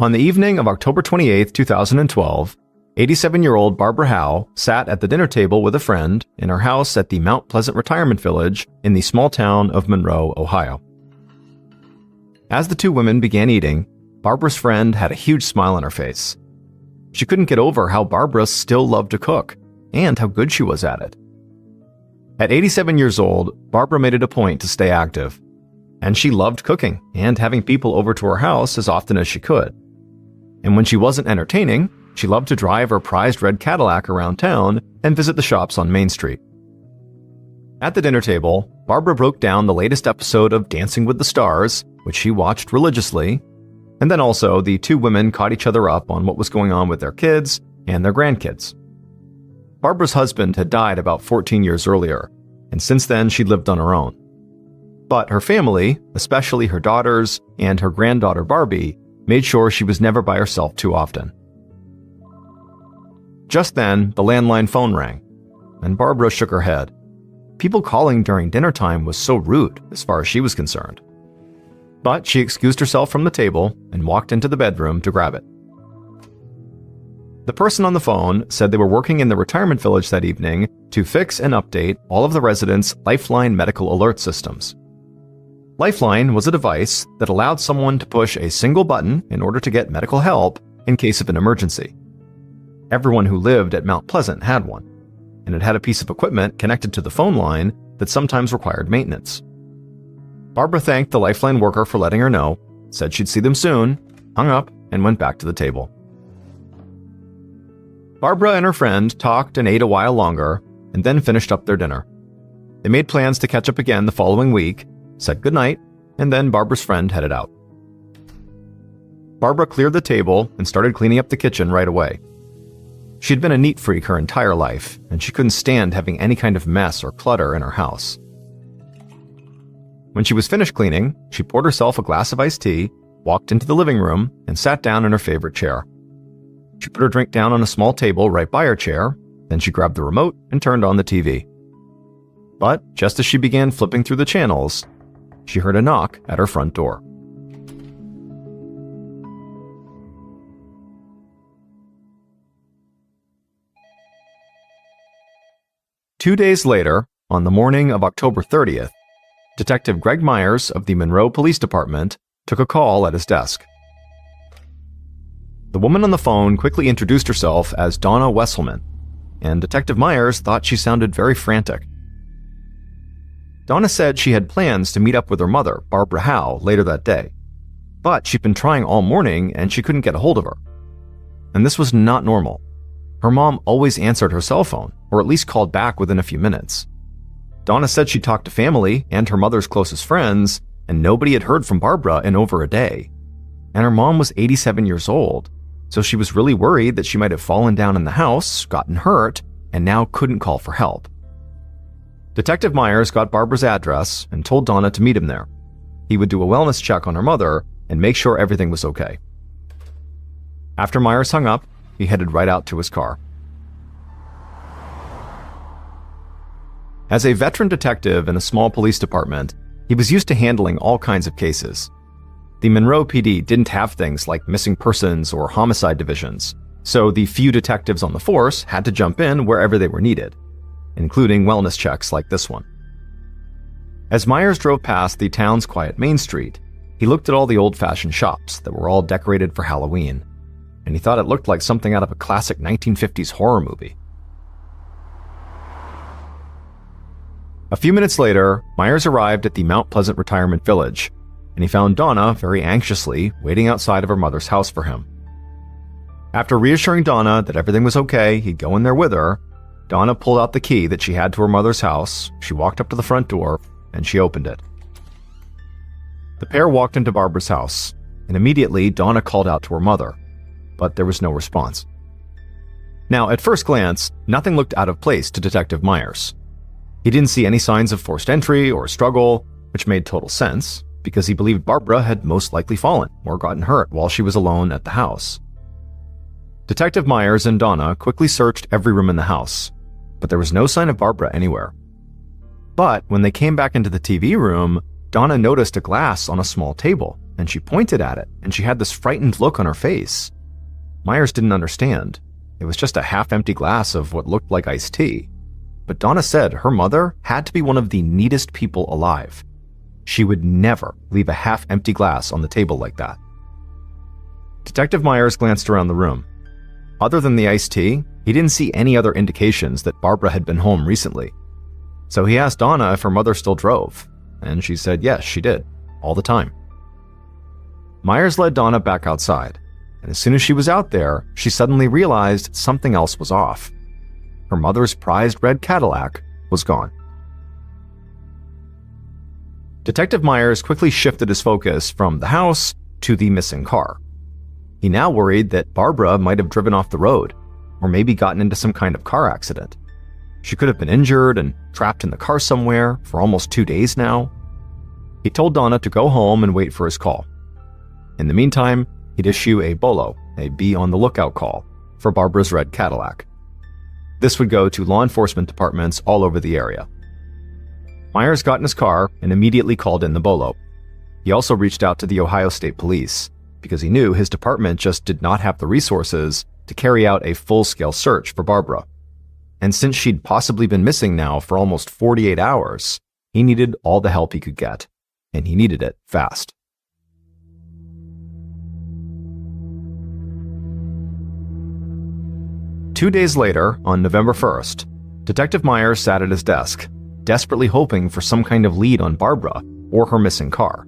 On the evening of October 28, 2012, 87-year-old Barbara Howe sat at the dinner table with a friend in her house at the Mount Pleasant Retirement Village in the small town of Monroe, Ohio. As the two women began eating, Barbara's friend had a huge smile on her face. She couldn't get over how Barbara still loved to cook and how good she was at it. At 87 years old, Barbara made it a point to stay active, and she loved cooking and having people over to her house as often as she could. And when she wasn't entertaining, she loved to drive her prized red Cadillac around town and visit the shops on Main Street. At the dinner table, Barbara broke down the latest episode of Dancing with the Stars, which she watched religiously, and then also the two women caught each other up on what was going on with their kids and their grandkids. Barbara's husband had died about 14 years earlier, and since then she'd lived on her own. But her family, especially her daughters and her granddaughter Barbie, made sure she was never by herself too often. Just then, the landline phone rang, and Barbara shook her head. People calling during dinner time was so rude, as far as she was concerned. But she excused herself from the table and walked into the bedroom to grab it. The person on the phone said they were working in the retirement village that evening to fix and update all of the residents' Lifeline medical alert systems. Lifeline was a device that allowed someone to push a single button in order to get medical help in case of an emergency. Everyone who lived at Mount Pleasant had one, and it had a piece of equipment connected to the phone line that sometimes required maintenance. Barbara thanked the Lifeline worker for letting her know, said she'd see them soon, hung up, and went back to the table. Barbara and her friend talked and ate a while longer, and then finished up their dinner. They made plans to catch up again the following week, said goodnight, and then Barbara's friend headed out. Barbara cleared the table and started cleaning up the kitchen right away. She'd been a neat freak her entire life, and she couldn't stand having any kind of mess or clutter in her house. When she was finished cleaning, she poured herself a glass of iced tea, walked into the living room, and sat down in her favorite chair. She put her drink down on a small table right by her chair, then she grabbed the remote and turned on the TV. But just as she began flipping through the channels, she heard a knock at her front door. Two days later, on the morning of October 30th, Detective Greg Myers of the Monroe Police Department took a call at his desk. The woman on the phone quickly introduced herself as Donna Wesselman, and Detective Myers thought she sounded very frantic. Donna said she had plans to meet up with her mother, Barbara Howe, later that day, but she'd been trying all morning and she couldn't get a hold of her. And this was not normal. Her mom always answered her cell phone, or at least called back within a few minutes. Donna said she talked to family and her mother's closest friends, and nobody had heard from Barbara in over a day. And her mom was 87 years old, so she was really worried that she might have fallen down in the house, gotten hurt, and now couldn't call for help. Detective Myers got Barbara's address and told Donna to meet him there. He would do a wellness check on her mother and make sure everything was okay. After Myers hung up, he headed right out to his car. As a veteran detective in a small police department, he was used to handling all kinds of cases. The Monroe PD didn't have things like missing persons or homicide divisions, so the few detectives on the force had to jump in wherever they were needed, including wellness checks like this one. As Myers drove past the town's quiet Main Street, he looked at all the old-fashioned shops that were all decorated for Halloween, and he thought it looked like something out of a classic 1950s horror movie. A few minutes later, Myers arrived at the Mount Pleasant Retirement Village, and he found Donna very anxiously waiting outside of her mother's house for him. After reassuring Donna that everything was okay, he'd go in there with her, Donna pulled out the key that she had to her mother's house, she walked up to the front door, and she opened it. The pair walked into Barbara's house, and immediately Donna called out to her mother, but there was no response. Now, at first glance, nothing looked out of place to Detective Myers. He didn't see any signs of forced entry or struggle, which made total sense, because he believed Barbara had most likely fallen or gotten hurt while she was alone at the house. Detective Myers and Donna quickly searched every room in the house, but there was no sign of Barbara anywhere. But when they came back into the TV room, Donna noticed a glass on a small table and she pointed at it, and she had this frightened look on her face. Myers didn't understand. It was just a half-empty glass of what looked like iced tea. But Donna said her mother had to be one of the neatest people alive. She would never leave a half-empty glass on the table like that. Detective Myers glanced around the room. Other than the iced tea, he didn't see any other indications that Barbara had been home recently. So he asked Donna if her mother still drove, and she said yes, she did, all the time. Myers led Donna back outside, and as soon as she was out there, she suddenly realized something else was off. Her mother's prized red Cadillac was gone. Detective Myers quickly shifted his focus from the house to the missing car. He now worried that Barbara might have driven off the road, or maybe gotten into some kind of car accident. She could have been injured and trapped in the car somewhere for almost 2 days now. He told Donna to go home and wait for his call. In the meantime, he'd issue a BOLO, a be on the lookout call, for Barbara's red Cadillac. This would go to law enforcement departments all over the area. Myers got in his car and immediately called in the BOLO. He also reached out to the Ohio State Police, because he knew his department just did not have the resources to carry out a full-scale search for Barbara. And since she'd possibly been missing now for almost 48 hours, he needed all the help he could get, and he needed it fast. Two days later, on November 1st, Detective Myers sat at his desk, desperately hoping for some kind of lead on Barbara or her missing car.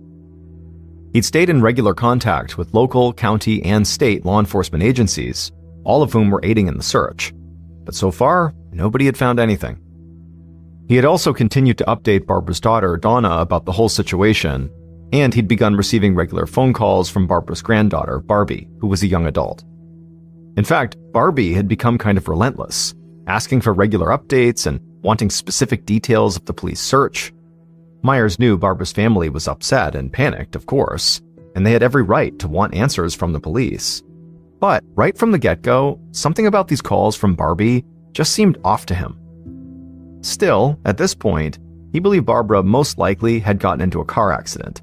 He'd stayed in regular contact with local, county, and state law enforcement agencies, all of whom were aiding in the search. But so far, nobody had found anything. He had also continued to update Barbara's daughter, Donna, about the whole situation, and he'd begun receiving regular phone calls from Barbara's granddaughter, Barbie, who was a young adult. In fact, Barbie had become kind of relentless, asking for regular updates and wanting specific details of the police search. Myers knew Barbara's family was upset and panicked, of course, and they had every right to want answers from the police. But right from the get-go, something about these calls from Barbie just seemed off to him. Still, at this point, he believed Barbara most likely had gotten into a car accident,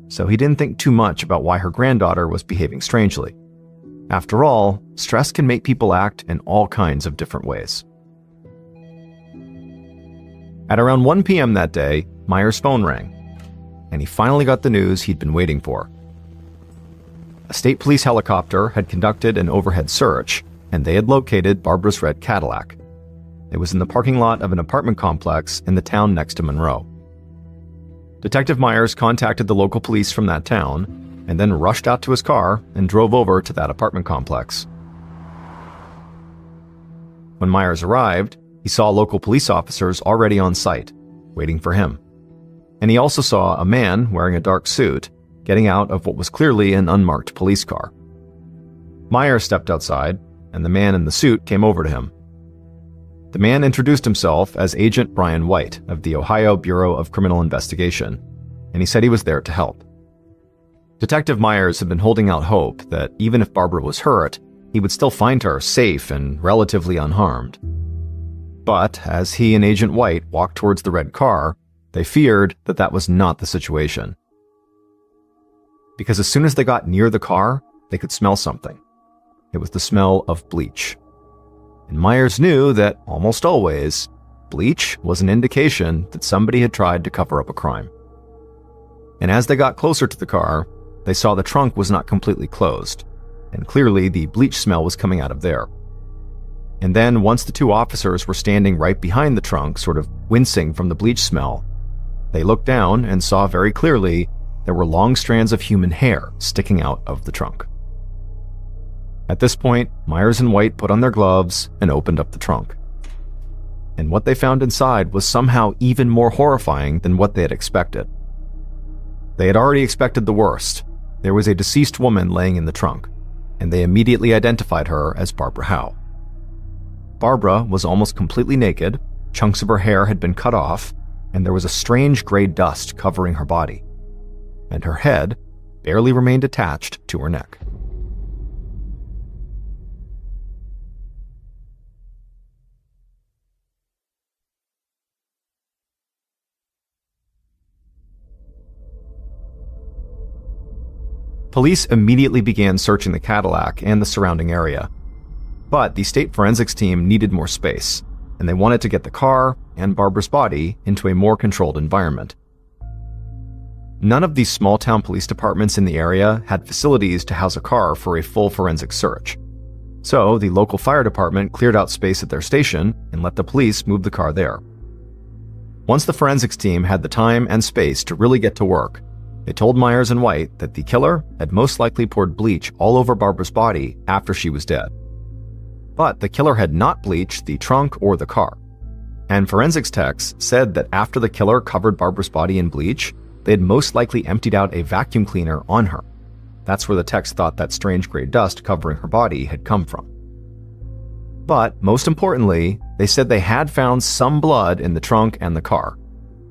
so he didn't think too much about why her granddaughter was behaving strangely. After all, stress can make people act in all kinds of different ways. At around 1 p.m. that day, Myers' phone rang, and he finally got the news he'd been waiting for. A state police helicopter had conducted an overhead search, and they had located Barbara's red Cadillac. It was in the parking lot of an apartment complex in the town next to Monroe. Detective Myers contacted the local police from that town, and then rushed out to his car and drove over to that apartment complex. When Myers arrived, he saw local police officers already on site, waiting for him. And he also saw a man wearing a dark suit getting out of what was clearly an unmarked police car. Myers stepped outside, and the man in the suit came over to him. The man introduced himself as Agent Brian White of the Ohio Bureau of Criminal Investigation, and he said he was there to help. Detective Myers had been holding out hope that even if Barbara was hurt, he would still find her safe and relatively unharmed. But as he and Agent White walked towards the red car, they feared that that was not the situation. Because as soon as they got near the car, they could smell something. It was the smell of bleach. And Myers knew that, almost always, bleach was an indication that somebody had tried to cover up a crime. And as they got closer to the car, they saw the trunk was not completely closed, and clearly the bleach smell was coming out of there. And then, once the two officers were standing right behind the trunk, sort of wincing from the bleach smell, they looked down and saw very clearly there were long strands of human hair sticking out of the trunk. At this point, Myers and White put on their gloves and opened up the trunk. And what they found inside was somehow even more horrifying than what they had expected. They had already expected the worst. There was a deceased woman laying in the trunk, and they immediately identified her as Barbara Howe. Barbara was almost completely naked, chunks of her hair had been cut off, and there was a strange gray dust covering her body. And her head barely remained attached to her neck. Police immediately began searching the Cadillac and the surrounding area. But the state forensics team needed more space, and they wanted to get the car and Barbara's body into a more controlled environment. None of these small-town police departments in the area had facilities to house a car for a full forensic search. So the local fire department cleared out space at their station and let the police move the car there. Once the forensics team had the time and space to really get to work, they told Myers and White that the killer had most likely poured bleach all over Barbara's body after she was dead. But the killer had not bleached the trunk or the car. And forensics techs said that after the killer covered Barbara's body in bleach, they had most likely emptied out a vacuum cleaner on her. That's where the techs thought that strange gray dust covering her body had come from. But most importantly, they said they had found some blood in the trunk and the car,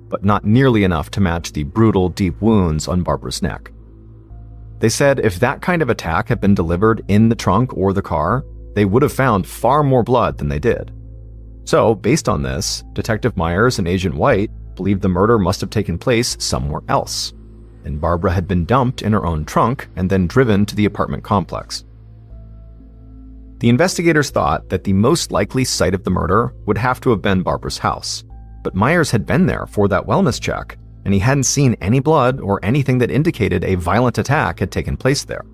but not nearly enough to match the brutal, deep wounds on Barbara's neck. They said if that kind of attack had been delivered in the trunk or the car, they would have found far more blood than they did. So, based on this, Detective Myers and Agent White believed the murder must have taken place somewhere else, and Barbara had been dumped in her own trunk and then driven to the apartment complex. The investigators thought that the most likely site of the murder would have to have been Barbara's house, but Myers had been there for that wellness check, and he hadn't seen any blood or anything that indicated a violent attack had taken place there.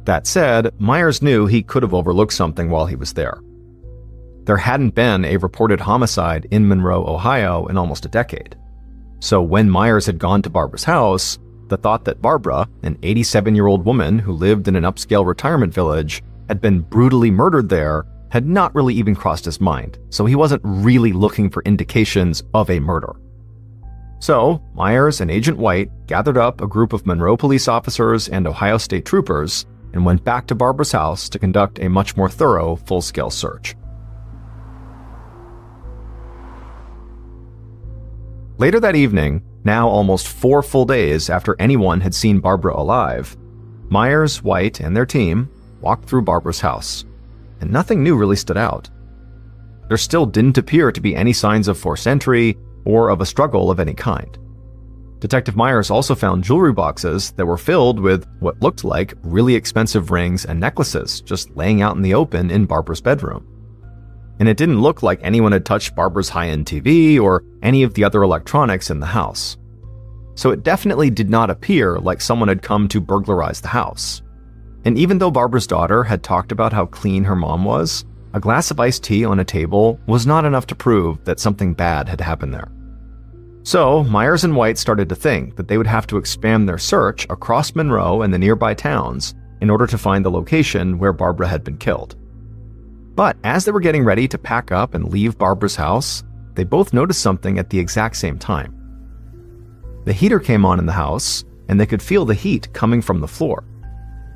That said, Myers knew he could have overlooked something while he was there. There hadn't been a reported homicide in Monroe, Ohio in almost a decade. So when Myers had gone to Barbara's house, the thought that Barbara, an 87-year-old woman who lived in an upscale retirement village, had been brutally murdered there had not really even crossed his mind, so he wasn't really looking for indications of a murder. So, Myers and Agent White gathered up a group of Monroe police officers and Ohio State troopers and went back to Barbara's house to conduct a much more thorough, full-scale search. Later that evening, now almost 4 full days after anyone had seen Barbara alive, Myers, White, and their team walked through Barbara's house, and nothing new really stood out. There still didn't appear to be any signs of forced entry or of a struggle of any kind. Detective Myers also found jewelry boxes that were filled with what looked like really expensive rings and necklaces just laying out in the open in Barbara's bedroom. And it didn't look like anyone had touched Barbara's high-end TV or any of the other electronics in the house. So it definitely did not appear like someone had come to burglarize the house. And even though Barbara's daughter had talked about how clean her mom was, a glass of iced tea on a table was not enough to prove that something bad had happened there. So Myers and White started to think that they would have to expand their search across Monroe and the nearby towns in order to find the location where Barbara had been killed. But as they were getting ready to pack up and leave Barbara's house, they both noticed something at the exact same time. The heater came on in the house, and they could feel the heat coming from the floor.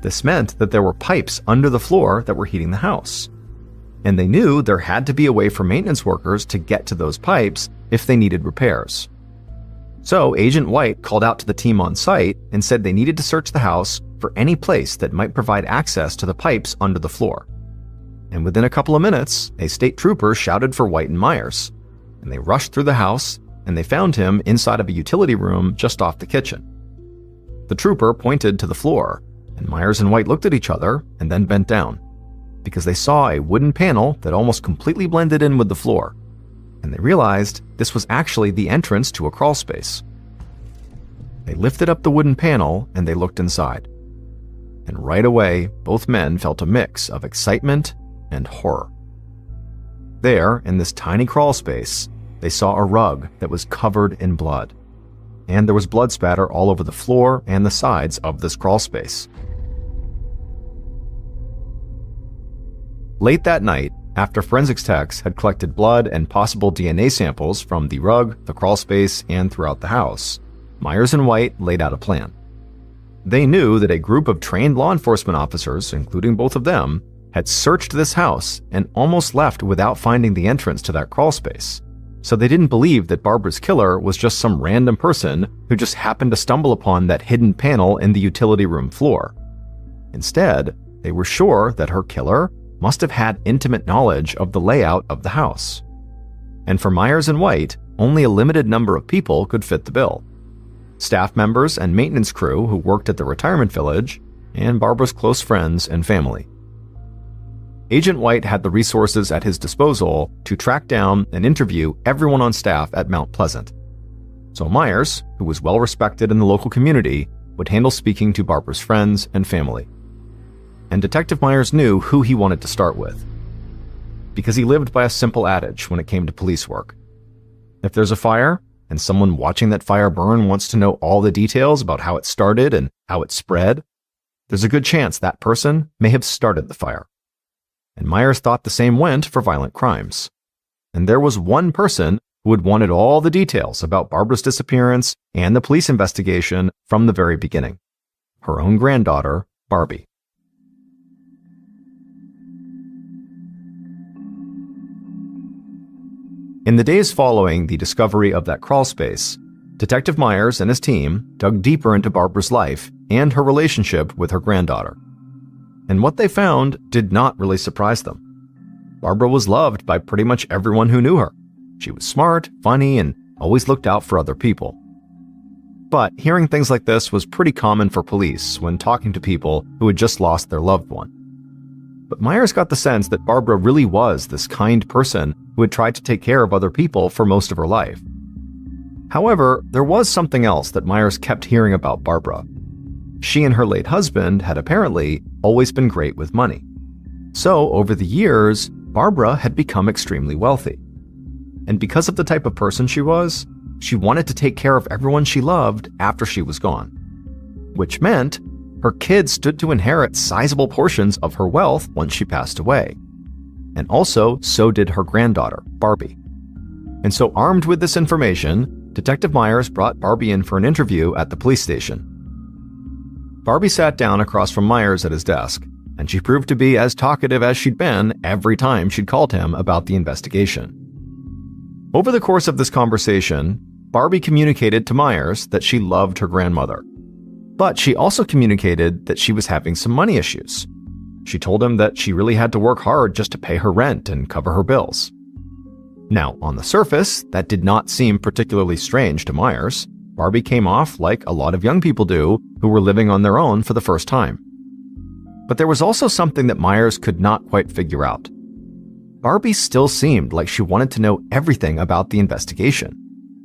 This meant that there were pipes under the floor that were heating the house. And they knew there had to be a way for maintenance workers to get to those pipes if they needed repairs. So Agent White called out to the team on site and said they needed to search the house for any place that might provide access to the pipes under the floor. And within a couple of minutes, a state trooper shouted for White and Myers, and they rushed through the house, and they found him inside of a utility room just off the kitchen. The trooper pointed to the floor, and Myers and White looked at each other and then bent down, because they saw a wooden panel that almost completely blended in with the floor, and they realized this was actually the entrance to a crawl space. They lifted up the wooden panel and they looked inside. And right away, both men felt a mix of excitement and horror. There, in this tiny crawl space, they saw a rug that was covered in blood, and there was blood spatter all over the floor and the sides of this crawl space. Late that night, after forensics techs had collected blood and possible DNA samples from the rug, the crawl space, and throughout the house, Myers and White laid out a plan. They knew that a group of trained law enforcement officers, including both of them, had searched this house and almost left without finding the entrance to that crawl space. So they didn't believe that Barbara's killer was just some random person who just happened to stumble upon that hidden panel in the utility room floor. Instead, they were sure that her killer must have had intimate knowledge of the layout of the house. And for Myers and White, only a limited number of people could fit the bill. staff members and maintenance crew who worked at the retirement village, and Barbara's close friends and family. Agent White had the resources at his disposal to track down and interview everyone on staff at Mount Pleasant. So Myers, who was well respected in the local community, would handle speaking to Barbara's friends and family. And Detective Myers knew who he wanted to start with, because he lived by a simple adage when it came to police work. If there's a fire, and someone watching that fire burn wants to know all the details about how it started and how it spread, there's a good chance that person may have started the fire. And Myers thought the same went for violent crimes. And there was one person who had wanted all the details about Barbara's disappearance and the police investigation from the very beginning: her own granddaughter, Barbie. In the days following the discovery of that crawlspace, Detective Myers and his team dug deeper into Barbara's life and her relationship with her granddaughter. And what they found did not really surprise them. Barbara was loved by pretty much everyone who knew her. She was smart, funny, and always looked out for other people. But hearing things like this was pretty common for police when talking to people who had just lost their loved one. But Myers got the sense that Barbara really was this kind person who had tried to take care of other people for most of her life. However, there was something else that Myers kept hearing about Barbara. She and her late husband had apparently always been great with money. So, over the years, Barbara had become extremely wealthy. And because of the type of person she was, she wanted to take care of everyone she loved after she was gone. Which meant her kids stood to inherit sizable portions of her wealth once she passed away. And also, so did her granddaughter, Barbie. And so, armed with this information, Detective Myers brought Barbie in for an interview at the police station. Barbie sat down across from Myers at his desk, and she proved to be as talkative as she'd been every time she'd called him about the investigation. Over the course of this conversation, Barbie communicated to Myers that she loved her grandmother. But she also communicated that she was having some money issues. She told him that she really had to work hard just to pay her rent and cover her bills. Now, on the surface, that did not seem particularly strange to Myers. Barbie came off like a lot of young people do who were living on their own for the first time. But there was also something that Myers could not quite figure out. Barbie still seemed like she wanted to know everything about the investigation,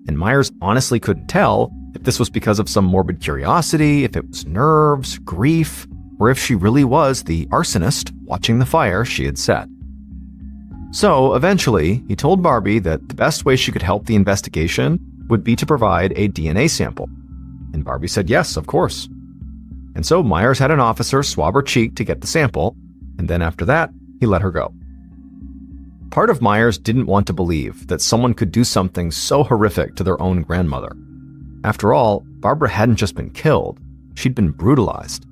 and Myers honestly couldn't tell if this was because of some morbid curiosity, if it was nerves, grief, or if she really was the arsonist watching the fire she had set. So, eventually, he told Barbie that the best way she could help the investigation would be to provide a DNA sample. And Barbie said yes, of course. And so Myers had an officer swab her cheek to get the sample, and then after that, he let her go. Part of Myers didn't want to believe that someone could do something so horrific to their own grandmother. After all, Barbara hadn't just been killed, she'd been brutalized.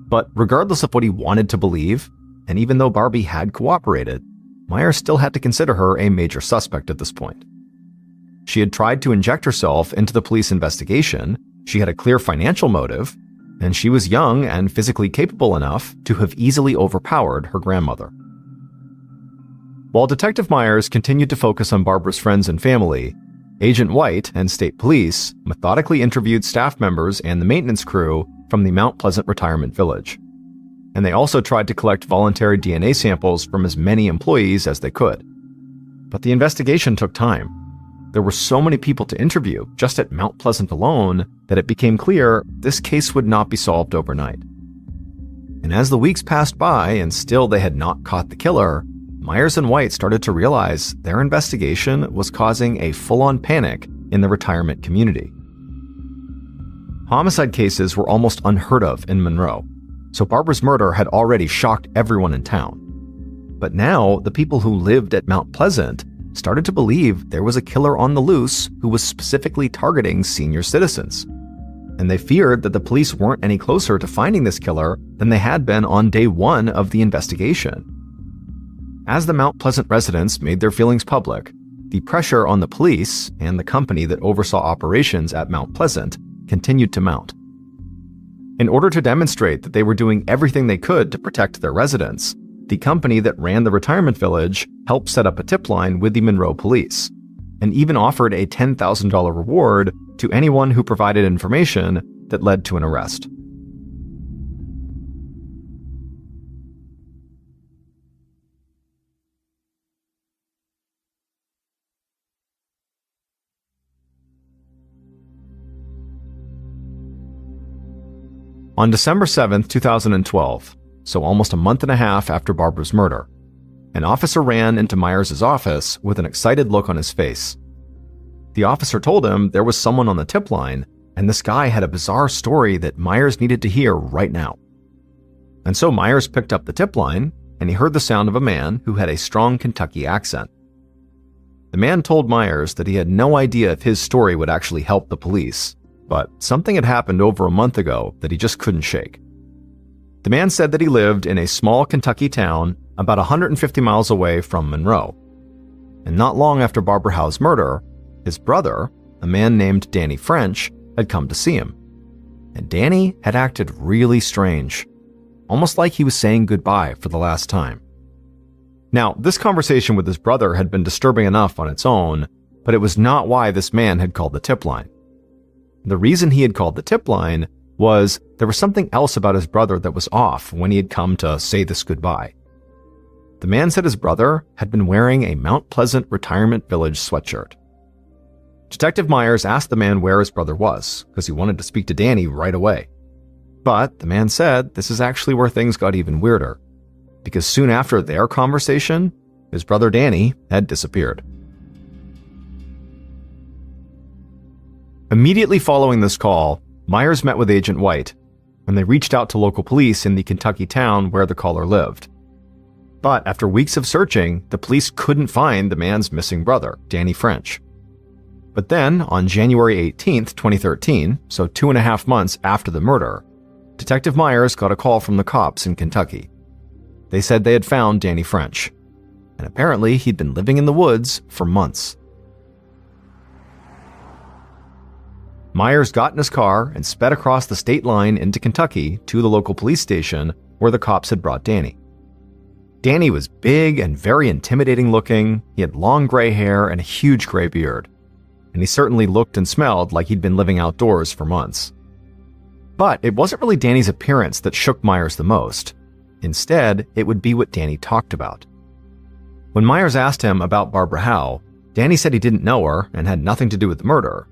But regardless of what he wanted to believe, and even though Barbie had cooperated, Myers still had to consider her a major suspect at this point. She had tried to inject herself into the police investigation, she had a clear financial motive, and she was young and physically capable enough to have easily overpowered her grandmother. While Detective Myers continued to focus on Barbara's friends and family, Agent White and state police methodically interviewed staff members and the maintenance crew from the Mount Pleasant retirement village. And they also tried to collect voluntary DNA samples from as many employees as they could. But the investigation took time. There were so many people to interview just at Mount Pleasant alone that it became clear this case would not be solved overnight. And as the weeks passed by and still they had not caught the killer, Myers and White started to realize their investigation was causing a full-on panic in the retirement community. Homicide cases were almost unheard of in Monroe, so Barbara's murder had already shocked everyone in town. But now, the people who lived at Mount Pleasant started to believe there was a killer on the loose who was specifically targeting senior citizens. And they feared that the police weren't any closer to finding this killer than they had been on day one of the investigation. As the Mount Pleasant residents made their feelings public, the pressure on the police and the company that oversaw operations at Mount Pleasant continued to mount. In order to demonstrate that they were doing everything they could to protect their residents, the company that ran the retirement village helped set up a tip line with the Monroe police. and even offered a $10,000 reward to anyone who provided information that led to an arrest. On December 7, 2012, so almost a month and a half after Barbara's murder, an officer ran into Myers' office with an excited look on his face. The officer told him there was someone on the tip line, and this guy had a bizarre story that Myers needed to hear right now. And so Myers picked up the tip line, and he heard the sound of a man who had a strong Kentucky accent. The man told Myers that he had no idea if his story would actually help the police, but something had happened over a month ago that he just couldn't shake. The man said that he lived in a small Kentucky town about 150 miles away from Monroe. And not long after Barbara Howe's murder, his brother, a man named Danny French, had come to see him. And Danny had acted really strange, almost like he was saying goodbye for the last time. Now, this conversation with his brother had been disturbing enough on its own, but it was not why this man had called the tip line. The reason he had called the tip line was there was something else about his brother that was off when he had come to say this goodbye. The man said his brother had been wearing a Mount Pleasant Retirement Village sweatshirt. Detective Myers asked the man where his brother was, because he wanted to speak to Danny right away. But the man said this is actually where things got even weirder, because soon after their conversation, his brother Danny had disappeared. Immediately following this call, Myers met with Agent White, and they reached out to local police in the Kentucky town where the caller lived. But after weeks of searching, the police couldn't find the man's missing brother, Danny French. But then, on January 18, 2013, so 2.5 months after the murder, Detective Myers got a call from the cops in Kentucky. They said they had found Danny French, and apparently he'd been living in the woods for months. Myers got in his car and sped across the state line into Kentucky to the local police station where the cops had brought Danny. Danny was big and very intimidating looking. He had long gray hair and a huge gray beard, and he certainly looked and smelled like he'd been living outdoors for months. But it wasn't really Danny's appearance that shook Myers the most. Instead, it would be what Danny talked about. When Myers asked him about Barbara Howe, Danny said he didn't know her and had nothing to do with the murder.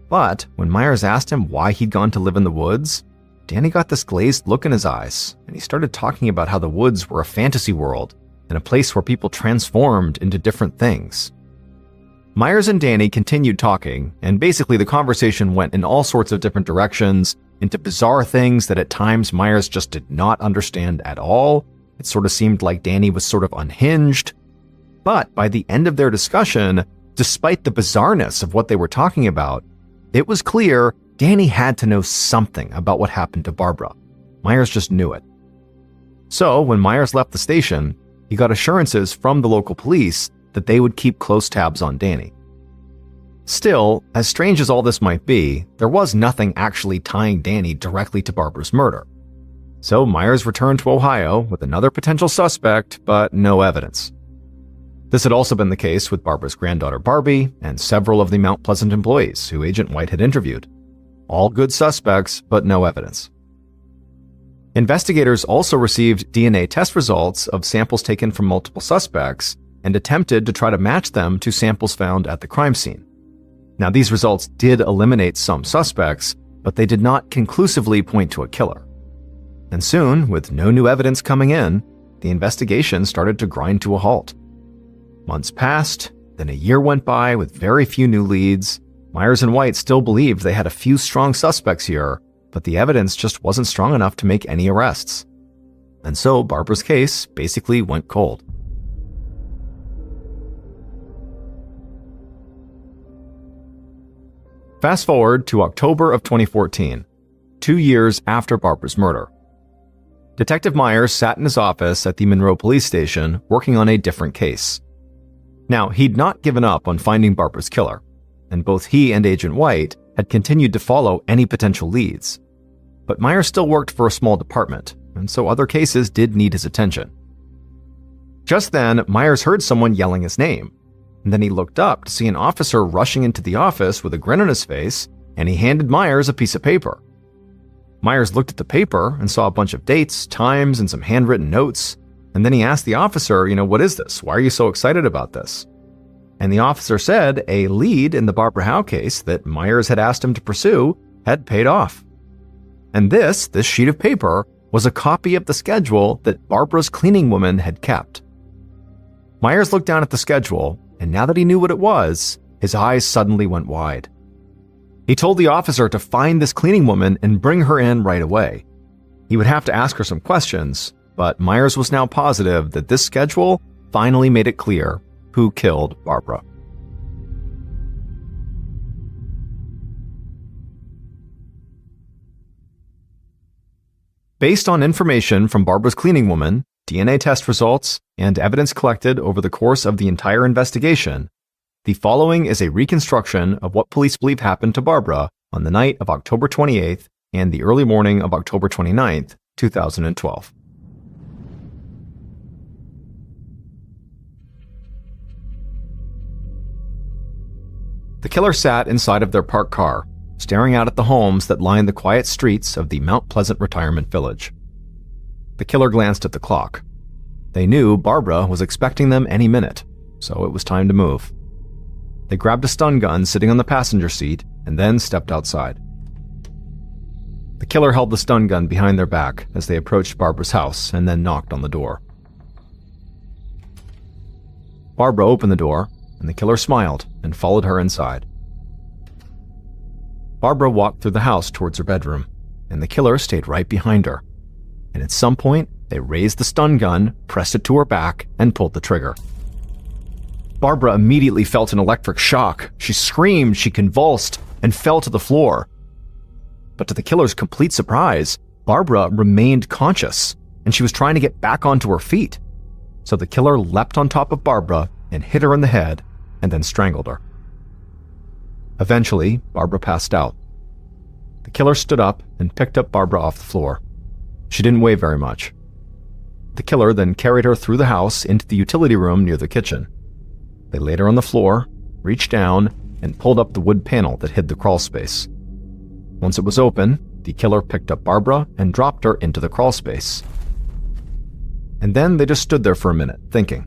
But when Myers asked him why he'd gone to live in the woods, Danny got this glazed look in his eyes, and he started talking about how the woods were a fantasy world and a place where people transformed into different things. Myers and Danny continued talking, and basically the conversation went in all sorts of different directions, into bizarre things that at times Myers just did not understand at all. It sort of seemed like Danny was sort of unhinged. But by the end of their discussion, despite the bizarreness of what they were talking about, it was clear Danny had to know something about what happened to Barbara. Myers just knew it. So when Myers left the station, he got assurances from the local police that they would keep close tabs on Danny. Still, as strange as all this might be, there was nothing actually tying Danny directly to Barbara's murder. So Myers returned to Ohio with another potential suspect, but no evidence. This had also been the case with Barbara's granddaughter Barbie and several of the Mount Pleasant employees who Agent White had interviewed. All good suspects, but no evidence. Investigators also received DNA test results of samples taken from multiple suspects and attempted to try to match them to samples found at the crime scene. Now, these results did eliminate some suspects, but they did not conclusively point to a killer. And soon, with no new evidence coming in, the investigation started to grind to a halt. Months passed, then a year went by with very few new leads. Myers and White still believed they had a few strong suspects here, but the evidence just wasn't strong enough to make any arrests. And so Barbara's case basically went cold. Fast forward to October of 2014, 2 years after Barbara's murder. Detective Myers sat in his office at the Monroe police station working on a different case. Now, he'd not given up on finding Barbara's killer, and both he and Agent White had continued to follow any potential leads. But Myers still worked for a small department, and so other cases did need his attention. Just then, Myers heard someone yelling his name. and then he looked up to see an officer rushing into the office with a grin on his face, and he handed Myers a piece of paper. Myers looked at the paper and saw a bunch of dates, times, and some handwritten notes, and then he asked the officer, what is this? Why are you so excited about this? And the officer said a lead in the Barbara Howe case that Myers had asked him to pursue had paid off. And this sheet of paper was a copy of the schedule that Barbara's cleaning woman had kept. Myers looked down at the schedule, and now that he knew what it was, his eyes suddenly went wide. He told the officer to find this cleaning woman and bring her in right away. He would have to ask her some questions, but Myers was now positive that this schedule finally made it clear who killed Barbara. Based on information from Barbara's cleaning woman, DNA test results, and evidence collected over the course of the entire investigation, the following is a reconstruction of what police believe happened to Barbara on the night of October 28th and the early morning of October 29th, 2012. The killer sat inside of their parked car, staring out at the homes that lined the quiet streets of the Mount Pleasant retirement village. The killer glanced at the clock. They knew Barbara was expecting them any minute, so it was time to move. They grabbed a stun gun sitting on the passenger seat and then stepped outside. The killer held the stun gun behind their back as they approached Barbara's house and then knocked on the door. Barbara opened the door, and the killer smiled and followed her inside. Barbara walked through the house towards her bedroom, and the killer stayed right behind her. And at some point, they raised the stun gun, pressed it to her back, and pulled the trigger. Barbara immediately felt an electric shock. She screamed, she convulsed, and fell to the floor. But to the killer's complete surprise, Barbara remained conscious, and she was trying to get back onto her feet. So the killer leapt on top of Barbara and hit her in the head, and then strangled her. Eventually, Barbara passed out. The killer stood up and picked up Barbara off the floor. She didn't weigh very much. The killer then carried her through the house into the utility room near the kitchen. They laid her on the floor, reached down, and pulled up the wood panel that hid the crawl space. Once it was open, the killer picked up Barbara and dropped her into the crawl space. And then they just stood there for a minute, thinking.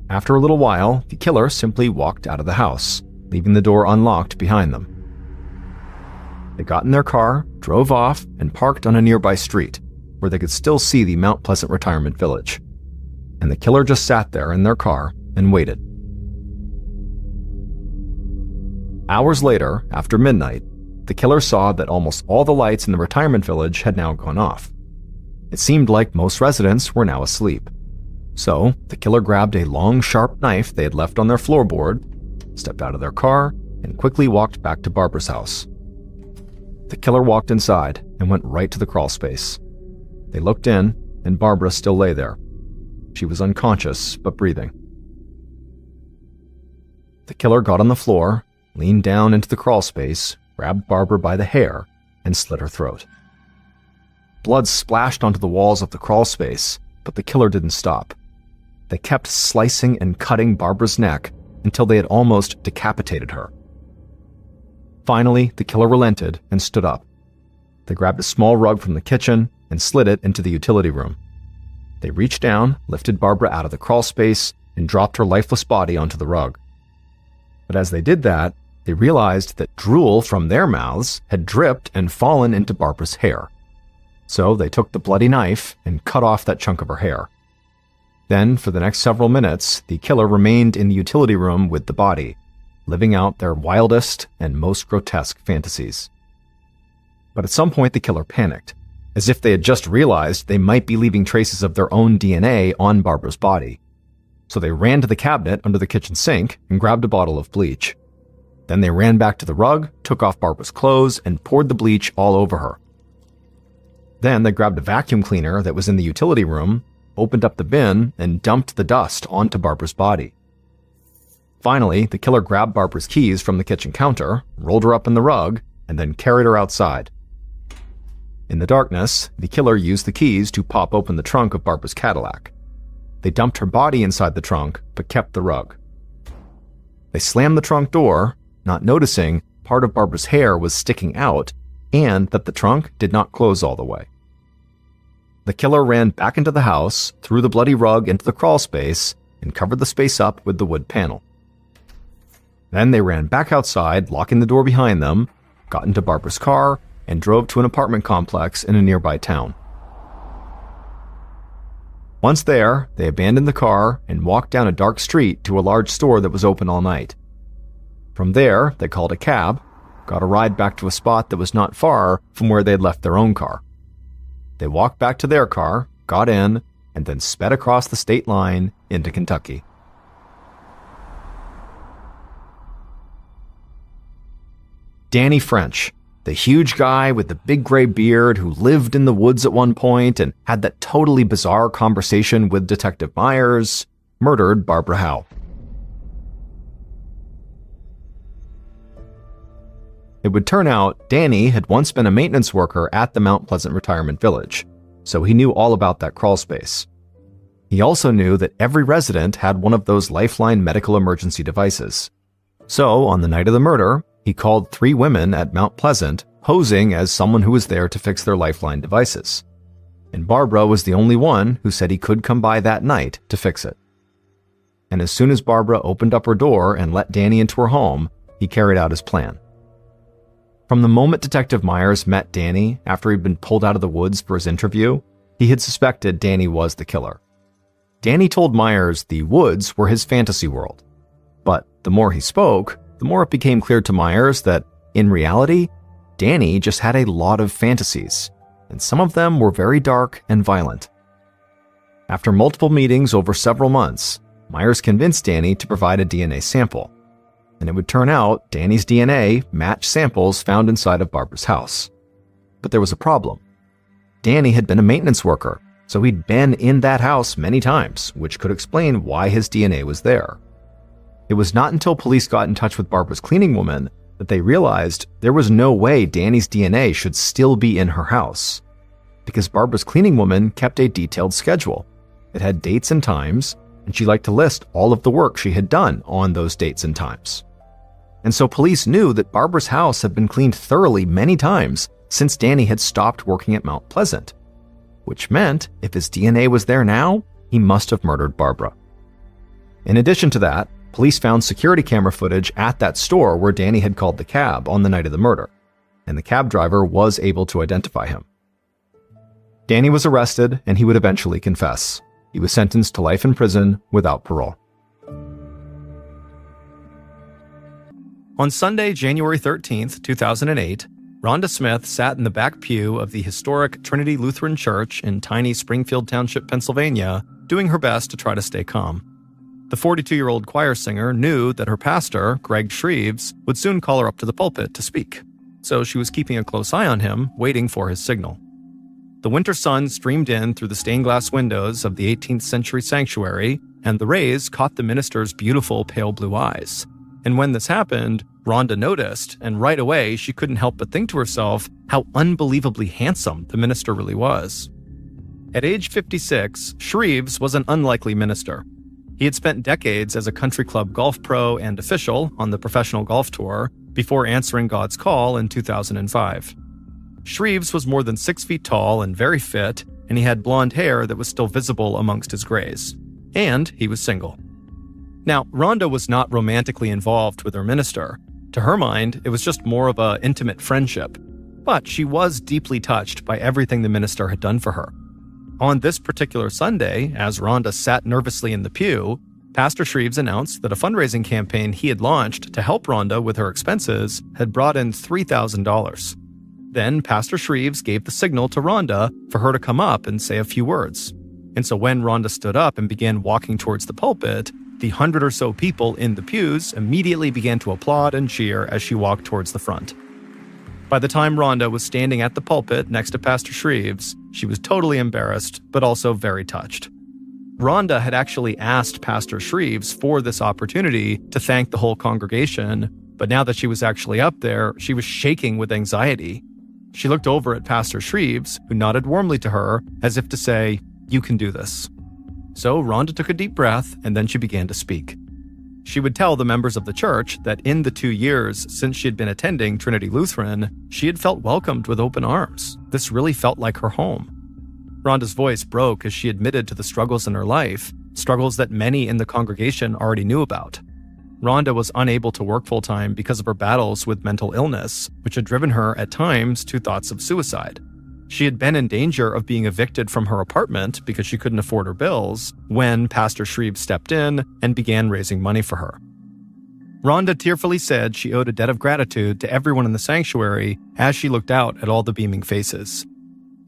After a little while, the killer simply walked out of the house, leaving the door unlocked behind them. They got in their car, drove off, and parked on a nearby street, where they could still see the Mount Pleasant retirement village. And the killer just sat there in their car and waited. Hours later, after midnight, the killer saw that almost all the lights in the retirement village had now gone off. It seemed like most residents were now asleep. So, the killer grabbed a long, sharp knife they had left on their floorboard, stepped out of their car, and quickly walked back to Barbara's house. The killer walked inside and went right to the crawl space. They looked in, and Barbara still lay there. She was unconscious, but breathing. The killer got on the floor, leaned down into the crawl space, grabbed Barbara by the hair, and slit her throat. Blood splashed onto the walls of the crawl space, but the killer didn't stop. They kept slicing and cutting Barbara's neck until they had almost decapitated her. Finally, the killer relented and stood up. They grabbed a small rug from the kitchen and slid it into the utility room. They reached down, lifted Barbara out of the crawl space, and dropped her lifeless body onto the rug. But as they did that, they realized that drool from their mouths had dripped and fallen into Barbara's hair. So they took the bloody knife and cut off that chunk of her hair. Then, for the next several minutes, the killer remained in the utility room with the body, living out their wildest and most grotesque fantasies. But at some point the killer panicked, as if they had just realized they might be leaving traces of their own DNA on Barbara's body. So they ran to the cabinet under the kitchen sink and grabbed a bottle of bleach. Then they ran back to the rug, took off Barbara's clothes, and poured the bleach all over her. Then they grabbed a vacuum cleaner that was in the utility room, opened up the bin, and dumped the dust onto Barbara's body. Finally, the killer grabbed Barbara's keys from the kitchen counter, rolled her up in the rug, and then carried her outside. In the darkness, the killer used the keys to pop open the trunk of Barbara's Cadillac. They dumped her body inside the trunk, but kept the rug. They slammed the trunk door, not noticing part of Barbara's hair was sticking out and that the trunk did not close all the way. The killer ran back into the house, threw the bloody rug into the crawl space, and covered the space up with the wood panel. Then they ran back outside, locking the door behind them, got into Barbara's car, and drove to an apartment complex in a nearby town. Once there, they abandoned the car and walked down a dark street to a large store that was open all night. From there, they called a cab, got a ride back to a spot that was not far from where they had left their own car. They walked back to their car, got in, and then sped across the state line into Kentucky. Danny French, the huge guy with the big gray beard who lived in the woods at one point and had that totally bizarre conversation with Detective Myers, murdered Barbara Howe. It would turn out Danny had once been a maintenance worker at the Mount Pleasant Retirement Village, so he knew all about that crawl space. He also knew that every resident had one of those Lifeline medical emergency devices. So, on the night of the murder, he called 3 women at Mount Pleasant, posing as someone who was there to fix their Lifeline devices. And Barbara was the only one who said he could come by that night to fix it. And as soon as Barbara opened up her door and let Danny into her home, he carried out his plan. From the moment Detective Myers met Danny after he'd been pulled out of the woods for his interview, he had suspected Danny was the killer. Danny told Myers the woods were his fantasy world. But the more he spoke, the more it became clear to Myers that, in reality, Danny just had a lot of fantasies, and some of them were very dark and violent. After multiple meetings over several months, Myers convinced Danny to provide a DNA sample, and it would turn out Danny's DNA matched samples found inside of Barbara's house. But there was a problem. Danny had been a maintenance worker, so he'd been in that house many times, which could explain why his DNA was there. It was not until police got in touch with Barbara's cleaning woman that they realized there was no way Danny's DNA should still be in her house, because Barbara's cleaning woman kept a detailed schedule. It had dates and times, and she liked to list all of the work she had done on those dates and times. And so police knew that Barbara's house had been cleaned thoroughly many times since Danny had stopped working at Mount Pleasant, which meant if his DNA was there now, he must have murdered Barbara. In addition to that, police found security camera footage at that store where Danny had called the cab on the night of the murder, and the cab driver was able to identify him. Danny was arrested, and he would eventually confess. He was sentenced to life in prison without parole. On Sunday, January 13th, 2008, Rhonda Smith sat in the back pew of the historic Trinity Lutheran Church in tiny Springfield Township, Pennsylvania, doing her best to try to stay calm. The 42-year-old choir singer knew that her pastor, Greg Shreves, would soon call her up to the pulpit to speak, so she was keeping a close eye on him, waiting for his signal. The winter sun streamed in through the stained glass windows of the 18th century sanctuary, and the rays caught the minister's beautiful pale blue eyes. And when this happened, Rhonda noticed, and right away she couldn't help but think to herself how unbelievably handsome the minister really was. At age 56, Shreves was an unlikely minister. He had spent decades as a country club golf pro and official on the professional golf tour before answering God's call in 2005. Shreves was more than 6 feet tall and very fit, and he had blonde hair that was still visible amongst his grays. And he was single. Now, Rhonda was not romantically involved with her minister. To her mind, it was just more of an intimate friendship. But she was deeply touched by everything the minister had done for her. On this particular Sunday, as Rhonda sat nervously in the pew, Pastor Shreves announced that a fundraising campaign he had launched to help Rhonda with her expenses had brought in $3,000. Then Pastor Shreves gave the signal to Rhonda for her to come up and say a few words. And so when Rhonda stood up and began walking towards the pulpit, the 100 or so people in the pews immediately began to applaud and cheer as she walked towards the front. By the time Rhonda was standing at the pulpit next to Pastor Shreves, she was totally embarrassed, but also very touched. Rhonda had actually asked Pastor Shreves for this opportunity to thank the whole congregation, but now that she was actually up there, she was shaking with anxiety. She looked over at Pastor Shreves, who nodded warmly to her, as if to say, "You can do this." So Rhonda took a deep breath, and then she began to speak. She would tell the members of the church that in the 2 years since she had been attending Trinity Lutheran, she had felt welcomed with open arms. This really felt like her home. Rhonda's voice broke as she admitted to the struggles in her life, struggles that many in the congregation already knew about. Rhonda was unable to work full-time because of her battles with mental illness, which had driven her at times to thoughts of suicide. She had been in danger of being evicted from her apartment because she couldn't afford her bills when Pastor Shreves stepped in and began raising money for her. Rhonda tearfully said she owed a debt of gratitude to everyone in the sanctuary as she looked out at all the beaming faces.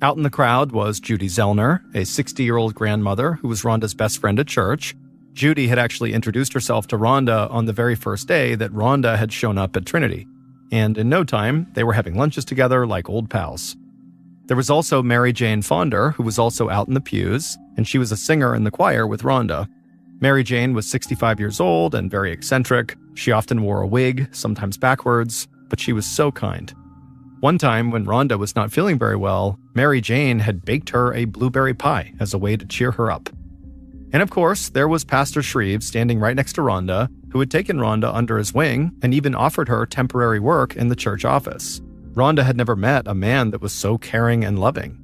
Out in the crowd was Judy Zellner, a 60-year-old grandmother who was Rhonda's best friend at church. Judy had actually introduced herself to Rhonda on the very first day that Rhonda had shown up at Trinity, and in no time, they were having lunches together like old pals. There was also Mary Jane Fonder, who was also out in the pews, and she was a singer in the choir with Rhonda. Mary Jane was 65 years old and very eccentric. She often wore a wig, sometimes backwards, but she was so kind. One time, when Rhonda was not feeling very well, Mary Jane had baked her a blueberry pie as a way to cheer her up. And of course, there was Pastor Shreves standing right next to Rhonda, who had taken Rhonda under his wing and even offered her temporary work in the church office. Rhonda had never met a man that was so caring and loving.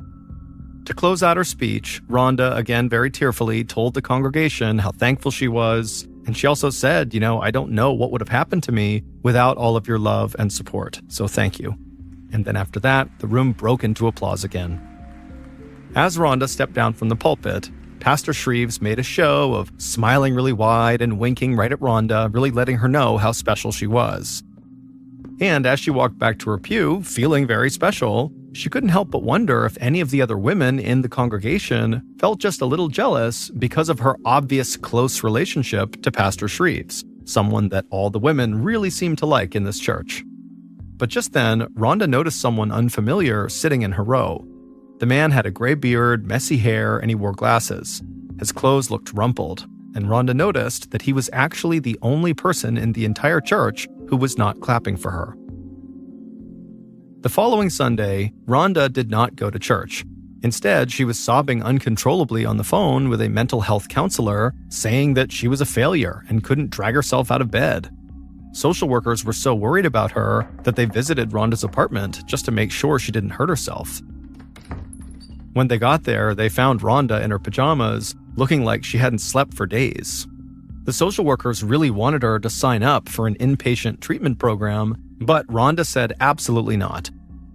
To close out her speech, Rhonda, again very tearfully, told the congregation how thankful she was, and she also said, I don't know what would have happened to me without all of your love and support, so thank you. And then after that, the room broke into applause again. As Rhonda stepped down from the pulpit, Pastor Shreves made a show of smiling really wide and winking right at Rhonda, really letting her know how special she was. And as she walked back to her pew, feeling very special, she couldn't help but wonder if any of the other women in the congregation felt just a little jealous because of her obvious close relationship to Pastor Shreves, someone that all the women really seemed to like in this church. But just then, Rhonda noticed someone unfamiliar sitting in her row. The man had a gray beard, messy hair, and he wore glasses. His clothes looked rumpled, and Rhonda noticed that he was actually the only person in the entire church who was not clapping for her. The following Sunday, Rhonda did not go to church. Instead, she was sobbing uncontrollably on the phone with a mental health counselor, saying that she was a failure and couldn't drag herself out of bed. Social workers were so worried about her that they visited Rhonda's apartment just to make sure she didn't hurt herself. When they got there, they found Rhonda in her pajamas, looking like she hadn't slept for days. The social workers really wanted her to sign up for an inpatient treatment program, but Rhonda said absolutely not.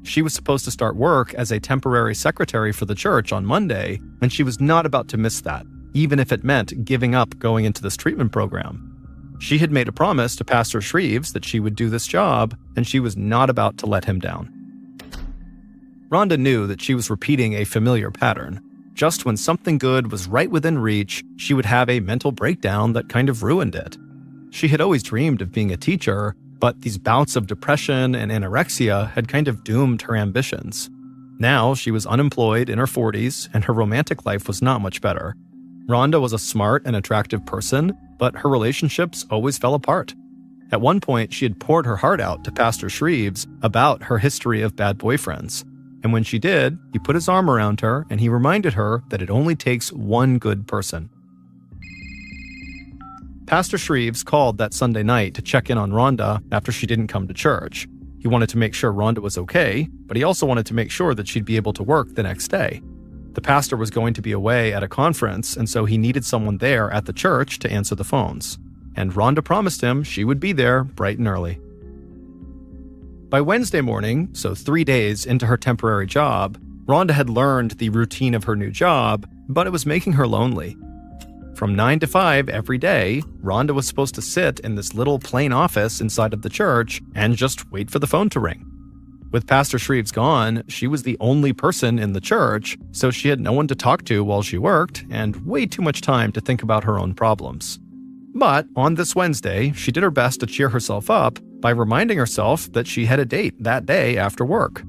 She was supposed to start work as a temporary secretary for the church on Monday, and she was not about to miss that, even if it meant giving up going into this treatment program. She had made a promise to Pastor Shreves that she would do this job, and she was not about to let him down. Rhonda knew that she was repeating a familiar pattern. Just when something good was right within reach, she would have a mental breakdown that kind of ruined it. She had always dreamed of being a teacher, but these bouts of depression and anorexia had kind of doomed her ambitions. Now she was unemployed in her 40s, and her romantic life was not much better. Rhonda was a smart and attractive person, but her relationships always fell apart. At one point, she had poured her heart out to Pastor Shreves about her history of bad boyfriends. And when she did, he put his arm around her and he reminded her that it only takes one good person. Pastor Shreves called that Sunday night to check in on Rhonda after she didn't come to church. He wanted to make sure Rhonda was okay, but he also wanted to make sure that she'd be able to work the next day. The pastor was going to be away at a conference, and so he needed someone there at the church to answer the phones. And Rhonda promised him she would be there bright and early. By Wednesday morning, so 3 days into her temporary job, Rhonda had learned the routine of her new job, but it was making her lonely. From 9 to 5 every day, Rhonda was supposed to sit in this little plain office inside of the church and just wait for the phone to ring. With Pastor Shreves gone, she was the only person in the church, so she had no one to talk to while she worked and way too much time to think about her own problems. But on this Wednesday, she did her best to cheer herself up by reminding herself that she had a date that day after work.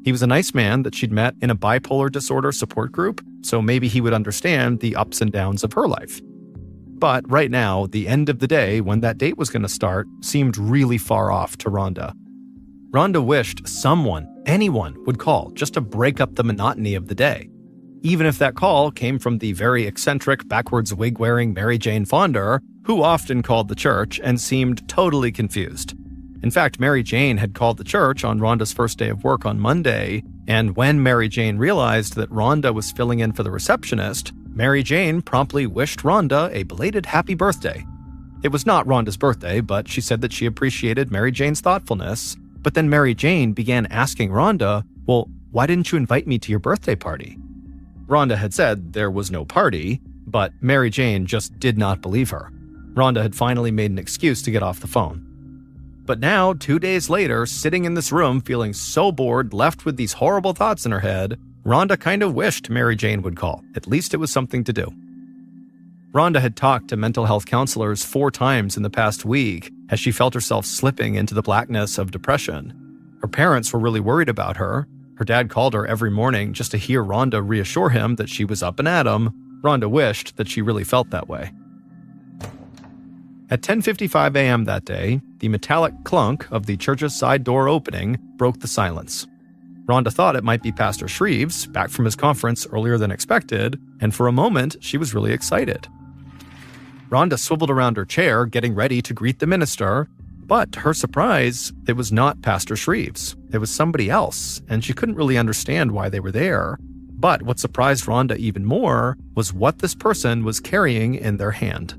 He was a nice man that she'd met in a bipolar disorder support group, so maybe he would understand the ups and downs of her life. But right now, the end of the day when that date was going to start seemed really far off to Rhonda. Rhonda wished someone, anyone, would call just to break up the monotony of the day. Even if that call came from the very eccentric, backwards wig-wearing Mary Jane Fonder, who often called the church and seemed totally confused. In fact, Mary Jane had called the church on Rhonda's first day of work on Monday, and when Mary Jane realized that Rhonda was filling in for the receptionist, Mary Jane promptly wished Rhonda a belated happy birthday. It was not Rhonda's birthday, but she said that she appreciated Mary Jane's thoughtfulness. But then Mary Jane began asking Rhonda, "Well, why didn't you invite me to your birthday party?" Rhonda had said there was no party, but Mary Jane just did not believe her. Rhonda had finally made an excuse to get off the phone. But now, 2 days later, sitting in this room feeling so bored, left with these horrible thoughts in her head, Rhonda kind of wished Mary Jane would call. At least it was something to do. Rhonda had talked to mental health counselors 4 times in the past week as she felt herself slipping into the blackness of depression. Her parents were really worried about her. Her dad called her every morning just to hear Rhonda reassure him that she was up and at 'em. Rhonda wished that she really felt that way. At 10:55 a.m. that day, the metallic clunk of the church's side door opening broke the silence. Rhonda thought it might be Pastor Shreves, back from his conference earlier than expected, and for a moment, she was really excited. Rhonda swiveled around her chair, getting ready to greet the minister, but to her surprise, it was not Pastor Shreves. It was somebody else, and she couldn't really understand why they were there. But what surprised Rhonda even more was what this person was carrying in their hand.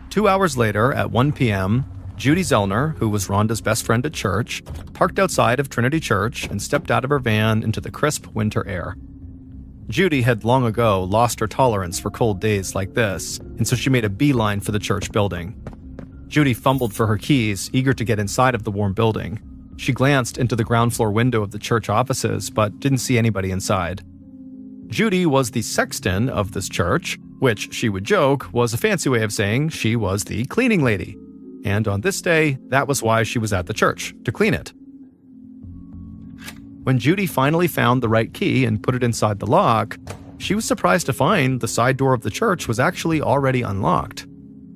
Two hours later, at 1 p.m., Judy Zellner, who was Rhonda's best friend at church, parked outside of Trinity Church and stepped out of her van into the crisp winter air. Judy had long ago lost her tolerance for cold days like this, and so she made a beeline for the church building. Judy fumbled for her keys, eager to get inside of the warm building. She glanced into the ground floor window of the church offices, but didn't see anybody inside. Judy was the sexton of this church, which, she would joke, was a fancy way of saying she was the cleaning lady. And on this day, that was why she was at the church, to clean it. When Judy finally found the right key and put it inside the lock, she was surprised to find the side door of the church was actually already unlocked.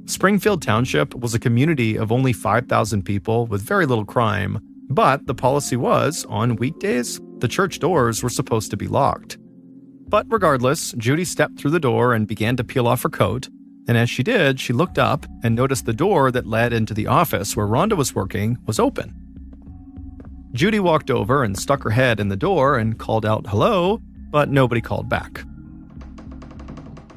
Springfield Township was a community of only 5,000 people with very little crime, but the policy was, on weekdays, the church doors were supposed to be locked. But regardless, Judy stepped through the door and began to peel off her coat, and as she did, she looked up and noticed the door that led into the office where Rhonda was working was open. Judy walked over and stuck her head in the door and called out hello, but nobody called back.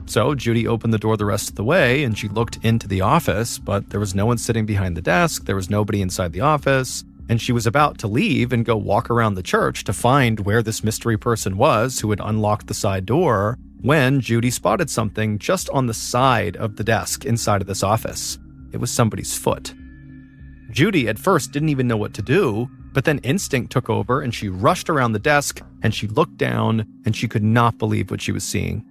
So Judy opened the door the rest of the way and she looked into the office, but there was no one sitting behind the desk, there was nobody inside the office, and she was about to leave and go walk around the church to find where this mystery person was who had unlocked the side door when Judy spotted something just on the side of the desk inside of this office. It was somebody's foot. Judy at first didn't even know what to do, but then instinct took over and she rushed around the desk and she looked down and she could not believe what she was seeing.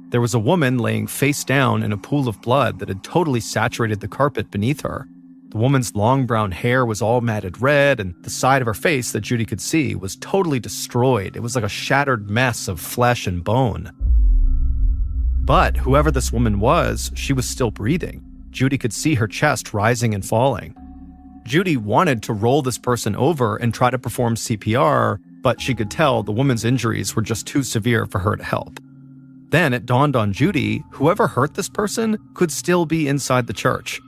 There was a woman laying face down in a pool of blood that had totally saturated the carpet beneath her. The woman's long brown hair was all matted red, and the side of her face that Judy could see was totally destroyed. It was like a shattered mess of flesh and bone. But whoever this woman was, she was still breathing. Judy could see her chest rising and falling. Judy wanted to roll this person over and try to perform CPR, but she could tell the woman's injuries were just too severe for her to help. Then it dawned on Judy, whoever hurt this person could still be inside the church.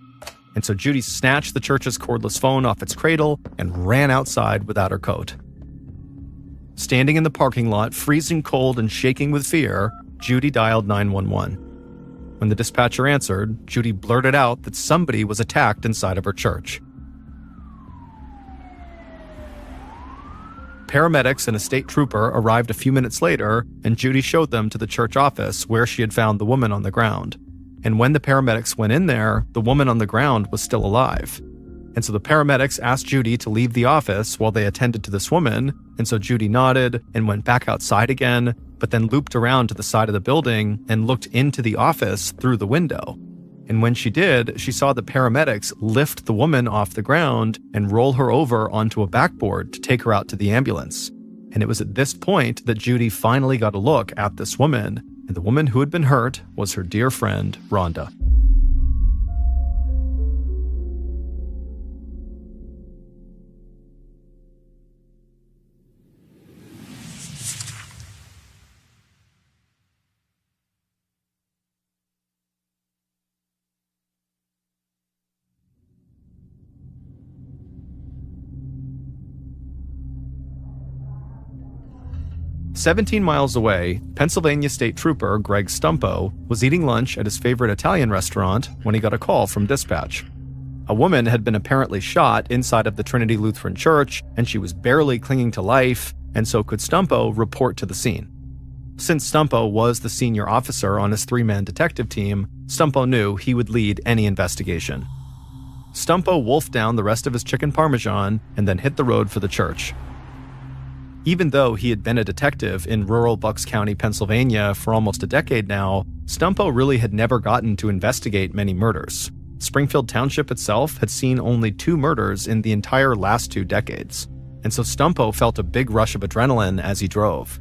And so Judy snatched the church's cordless phone off its cradle and ran outside without her coat. Standing in the parking lot, freezing cold and shaking with fear, Judy dialed 911. When the dispatcher answered, Judy blurted out that somebody was attacked inside of her church. Paramedics and a state trooper arrived a few minutes later, and Judy showed them to the church office where she had found the woman on the ground. And when the paramedics went in there, the woman on the ground was still alive. And so the paramedics asked Judy to leave the office while they attended to this woman, and so Judy nodded and went back outside again, but then looped around to the side of the building and looked into the office through the window. And when she did, she saw the paramedics lift the woman off the ground and roll her over onto a backboard to take her out to the ambulance. And it was at this point that Judy finally got a look at this woman, and the woman who had been hurt was her dear friend, Rhonda. 17 miles away, Pennsylvania State Trooper Greg Stumpo was eating lunch at his favorite Italian restaurant when he got a call from dispatch. A woman had been apparently shot inside of the Trinity Lutheran Church, and she was barely clinging to life, and so could Stumpo report to the scene. Since Stumpo was the senior officer on his three-man detective team, Stumpo knew he would lead any investigation. Stumpo wolfed down the rest of his chicken parmesan and then hit the road for the church. Even though he had been a detective in rural Bucks County, Pennsylvania for almost a decade now, Stumpo really had never gotten to investigate many murders. Springfield Township itself had seen only 2 murders in the entire last 2 decades, and so Stumpo felt a big rush of adrenaline as he drove.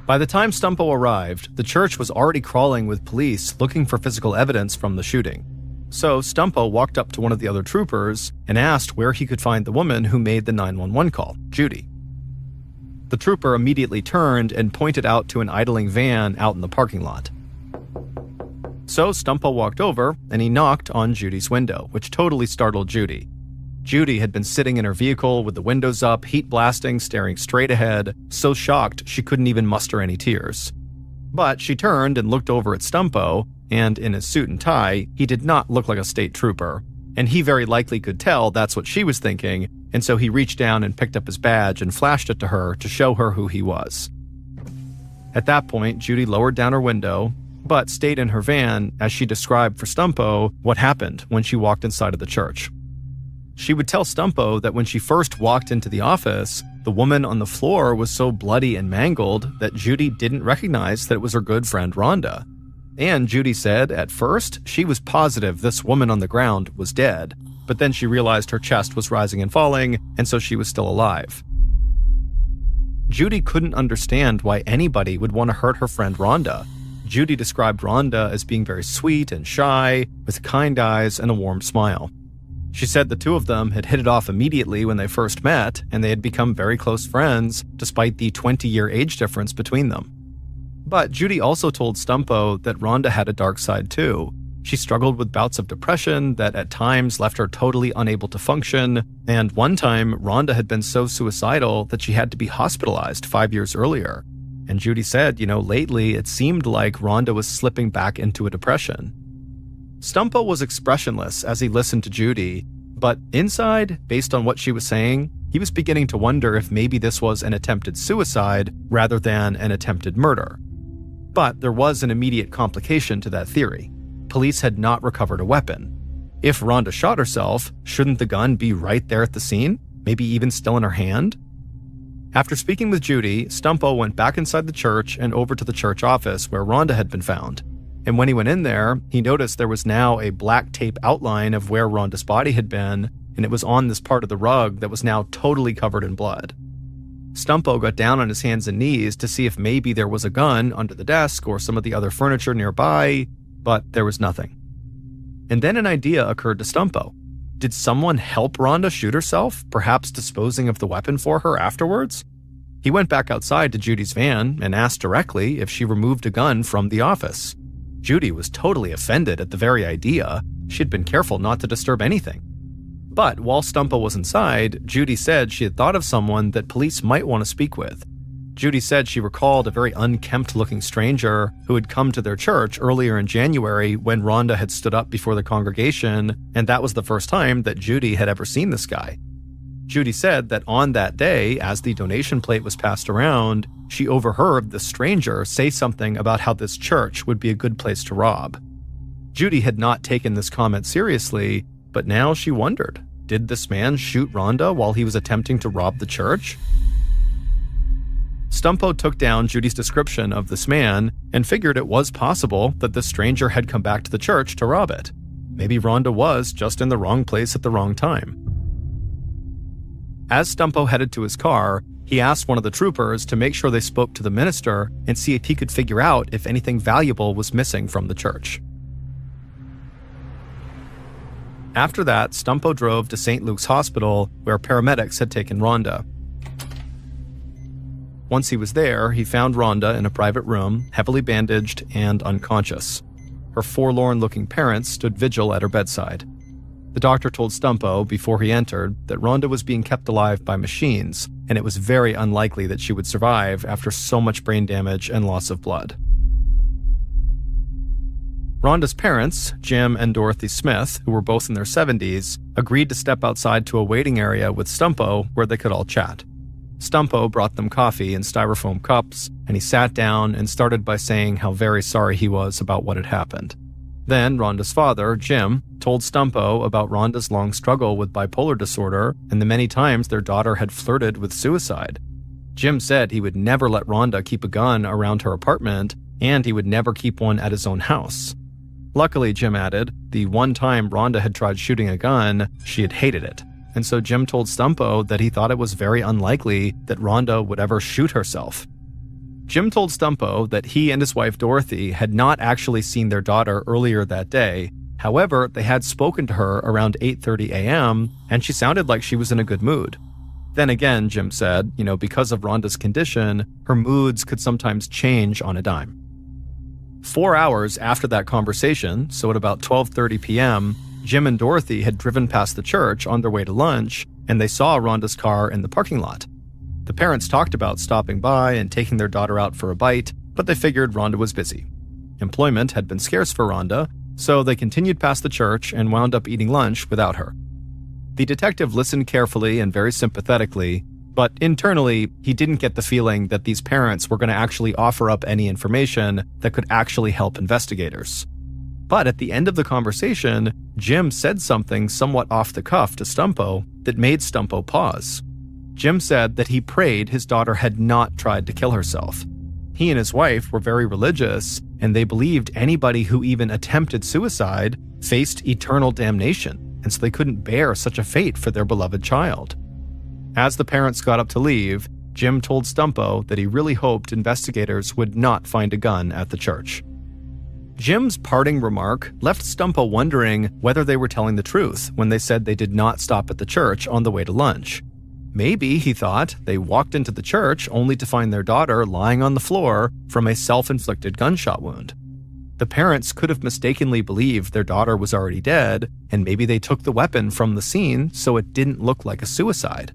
By the time Stumpo arrived, the church was already crawling with police looking for physical evidence from the shooting. So Stumpo walked up to one of the other troopers and asked where he could find the woman who made the 911 call, Judy. The trooper immediately turned and pointed out to an idling van out in the parking lot. So Stumpo walked over and he knocked on Judy's window, which totally startled Judy. Judy had been sitting in her vehicle with the windows up, heat blasting, staring straight ahead, so shocked she couldn't even muster any tears. But she turned and looked over at Stumpo, and in his suit and tie, he did not look like a state trooper, and he very likely could tell that's what she was thinking, and so he reached down and picked up his badge and flashed it to her to show her who he was. At that point, Judy lowered down her window, but stayed in her van as she described for Stumpo what happened when she walked inside of the church. She would tell Stumpo that when she first walked into the office, the woman on the floor was so bloody and mangled that Judy didn't recognize that it was her good friend Rhonda. And Judy said at first she was positive this woman on the ground was dead, but then she realized her chest was rising and falling, and so she was still alive. Judy couldn't understand why anybody would want to hurt her friend Rhonda. Judy described Rhonda as being very sweet and shy, with kind eyes and a warm smile. She said the two of them had hit it off immediately when they first met, and they had become very close friends, despite the 20-year age difference between them. But Judy also told Stumpo that Rhonda had a dark side too. She struggled with bouts of depression that at times left her totally unable to function, and one time Rhonda had been so suicidal that she had to be hospitalized 5 years earlier. And Judy said, lately it seemed like Rhonda was slipping back into a depression. Stumpo was expressionless as he listened to Judy, but inside, based on what she was saying, he was beginning to wonder if maybe this was an attempted suicide rather than an attempted murder. But there was an immediate complication to that theory. Police had not recovered a weapon. If Rhonda shot herself, shouldn't the gun be right there at the scene? Maybe even still in her hand? After speaking with Judy, Stumpo went back inside the church and over to the church office where Rhonda had been found. And when he went in there, he noticed there was now a black tape outline of where Rhonda's body had been, and it was on this part of the rug that was now totally covered in blood. Stumpo got down on his hands and knees to see if maybe there was a gun under the desk or some of the other furniture nearby, but there was nothing. And then an idea occurred to Stumpo. Did someone help Rhonda shoot herself, perhaps disposing of the weapon for her afterwards? He went back outside to Judy's van and asked directly if she removed a gun from the office. Judy was totally offended at the very idea. She'd been careful not to disturb anything. But while Stumpo was inside, Judy said she had thought of someone that police might want to speak with. Judy said she recalled a very unkempt-looking stranger who had come to their church earlier in January when Rhonda had stood up before the congregation, and that was the first time that Judy had ever seen this guy. Judy said that on that day, as the donation plate was passed around, she overheard the stranger say something about how this church would be a good place to rob. Judy had not taken this comment seriously, but now she wondered, did this man shoot Rhonda while he was attempting to rob the church? Stumpo took down Judy's description of this man and figured it was possible that the stranger had come back to the church to rob it. Maybe Rhonda was just in the wrong place at the wrong time. As Stumpo headed to his car, he asked one of the troopers to make sure they spoke to the minister and see if he could figure out if anything valuable was missing from the church. After that, Stumpo drove to St. Luke's Hospital, where paramedics had taken Rhonda. Once he was there, he found Rhonda in a private room, heavily bandaged and unconscious. Her forlorn-looking parents stood vigil at her bedside. The doctor told Stumpo before he entered that Rhonda was being kept alive by machines, and it was very unlikely that she would survive after so much brain damage and loss of blood. Rhonda's parents, Jim and Dorothy Smith, who were both in their 70s, agreed to step outside to a waiting area with Stumpo where they could all chat. Stumpo brought them coffee in styrofoam cups, and he sat down and started by saying how very sorry he was about what had happened. Then Rhonda's father, Jim, told Stumpo about Rhonda's long struggle with bipolar disorder and the many times their daughter had flirted with suicide. Jim said he would never let Rhonda keep a gun around her apartment, and he would never keep one at his own house. Luckily, Jim added, the one time Rhonda had tried shooting a gun, she had hated it. And so Jim told Stumpo that he thought it was very unlikely that Rhonda would ever shoot herself. Jim told Stumpo that he and his wife Dorothy had not actually seen their daughter earlier that day. However, they had spoken to her around 8:30 a.m., and she sounded like she was in a good mood. Then again, Jim said, because of Rhonda's condition, her moods could sometimes change on a dime. 4 hours after that conversation, so at about 12:30 p.m., Jim and Dorothy had driven past the church on their way to lunch, and they saw Rhonda's car in the parking lot. The parents talked about stopping by and taking their daughter out for a bite, but they figured Rhonda was busy. Employment had been scarce for Rhonda, so they continued past the church and wound up eating lunch without her. The detective listened carefully and very sympathetically, but internally, he didn't get the feeling that these parents were going to actually offer up any information that could actually help investigators. But at the end of the conversation, Jim said something somewhat off the cuff to Stumpo that made Stumpo pause. Jim said that he prayed his daughter had not tried to kill herself. He and his wife were very religious, and they believed anybody who even attempted suicide faced eternal damnation, and so they couldn't bear such a fate for their beloved child. As the parents got up to leave, Jim told Stumpo that he really hoped investigators would not find a gun at the church. Jim's parting remark left Stumpo wondering whether they were telling the truth when they said they did not stop at the church on the way to lunch. Maybe, he thought, they walked into the church only to find their daughter lying on the floor from a self-inflicted gunshot wound. The parents could have mistakenly believed their daughter was already dead, and maybe they took the weapon from the scene so it didn't look like a suicide.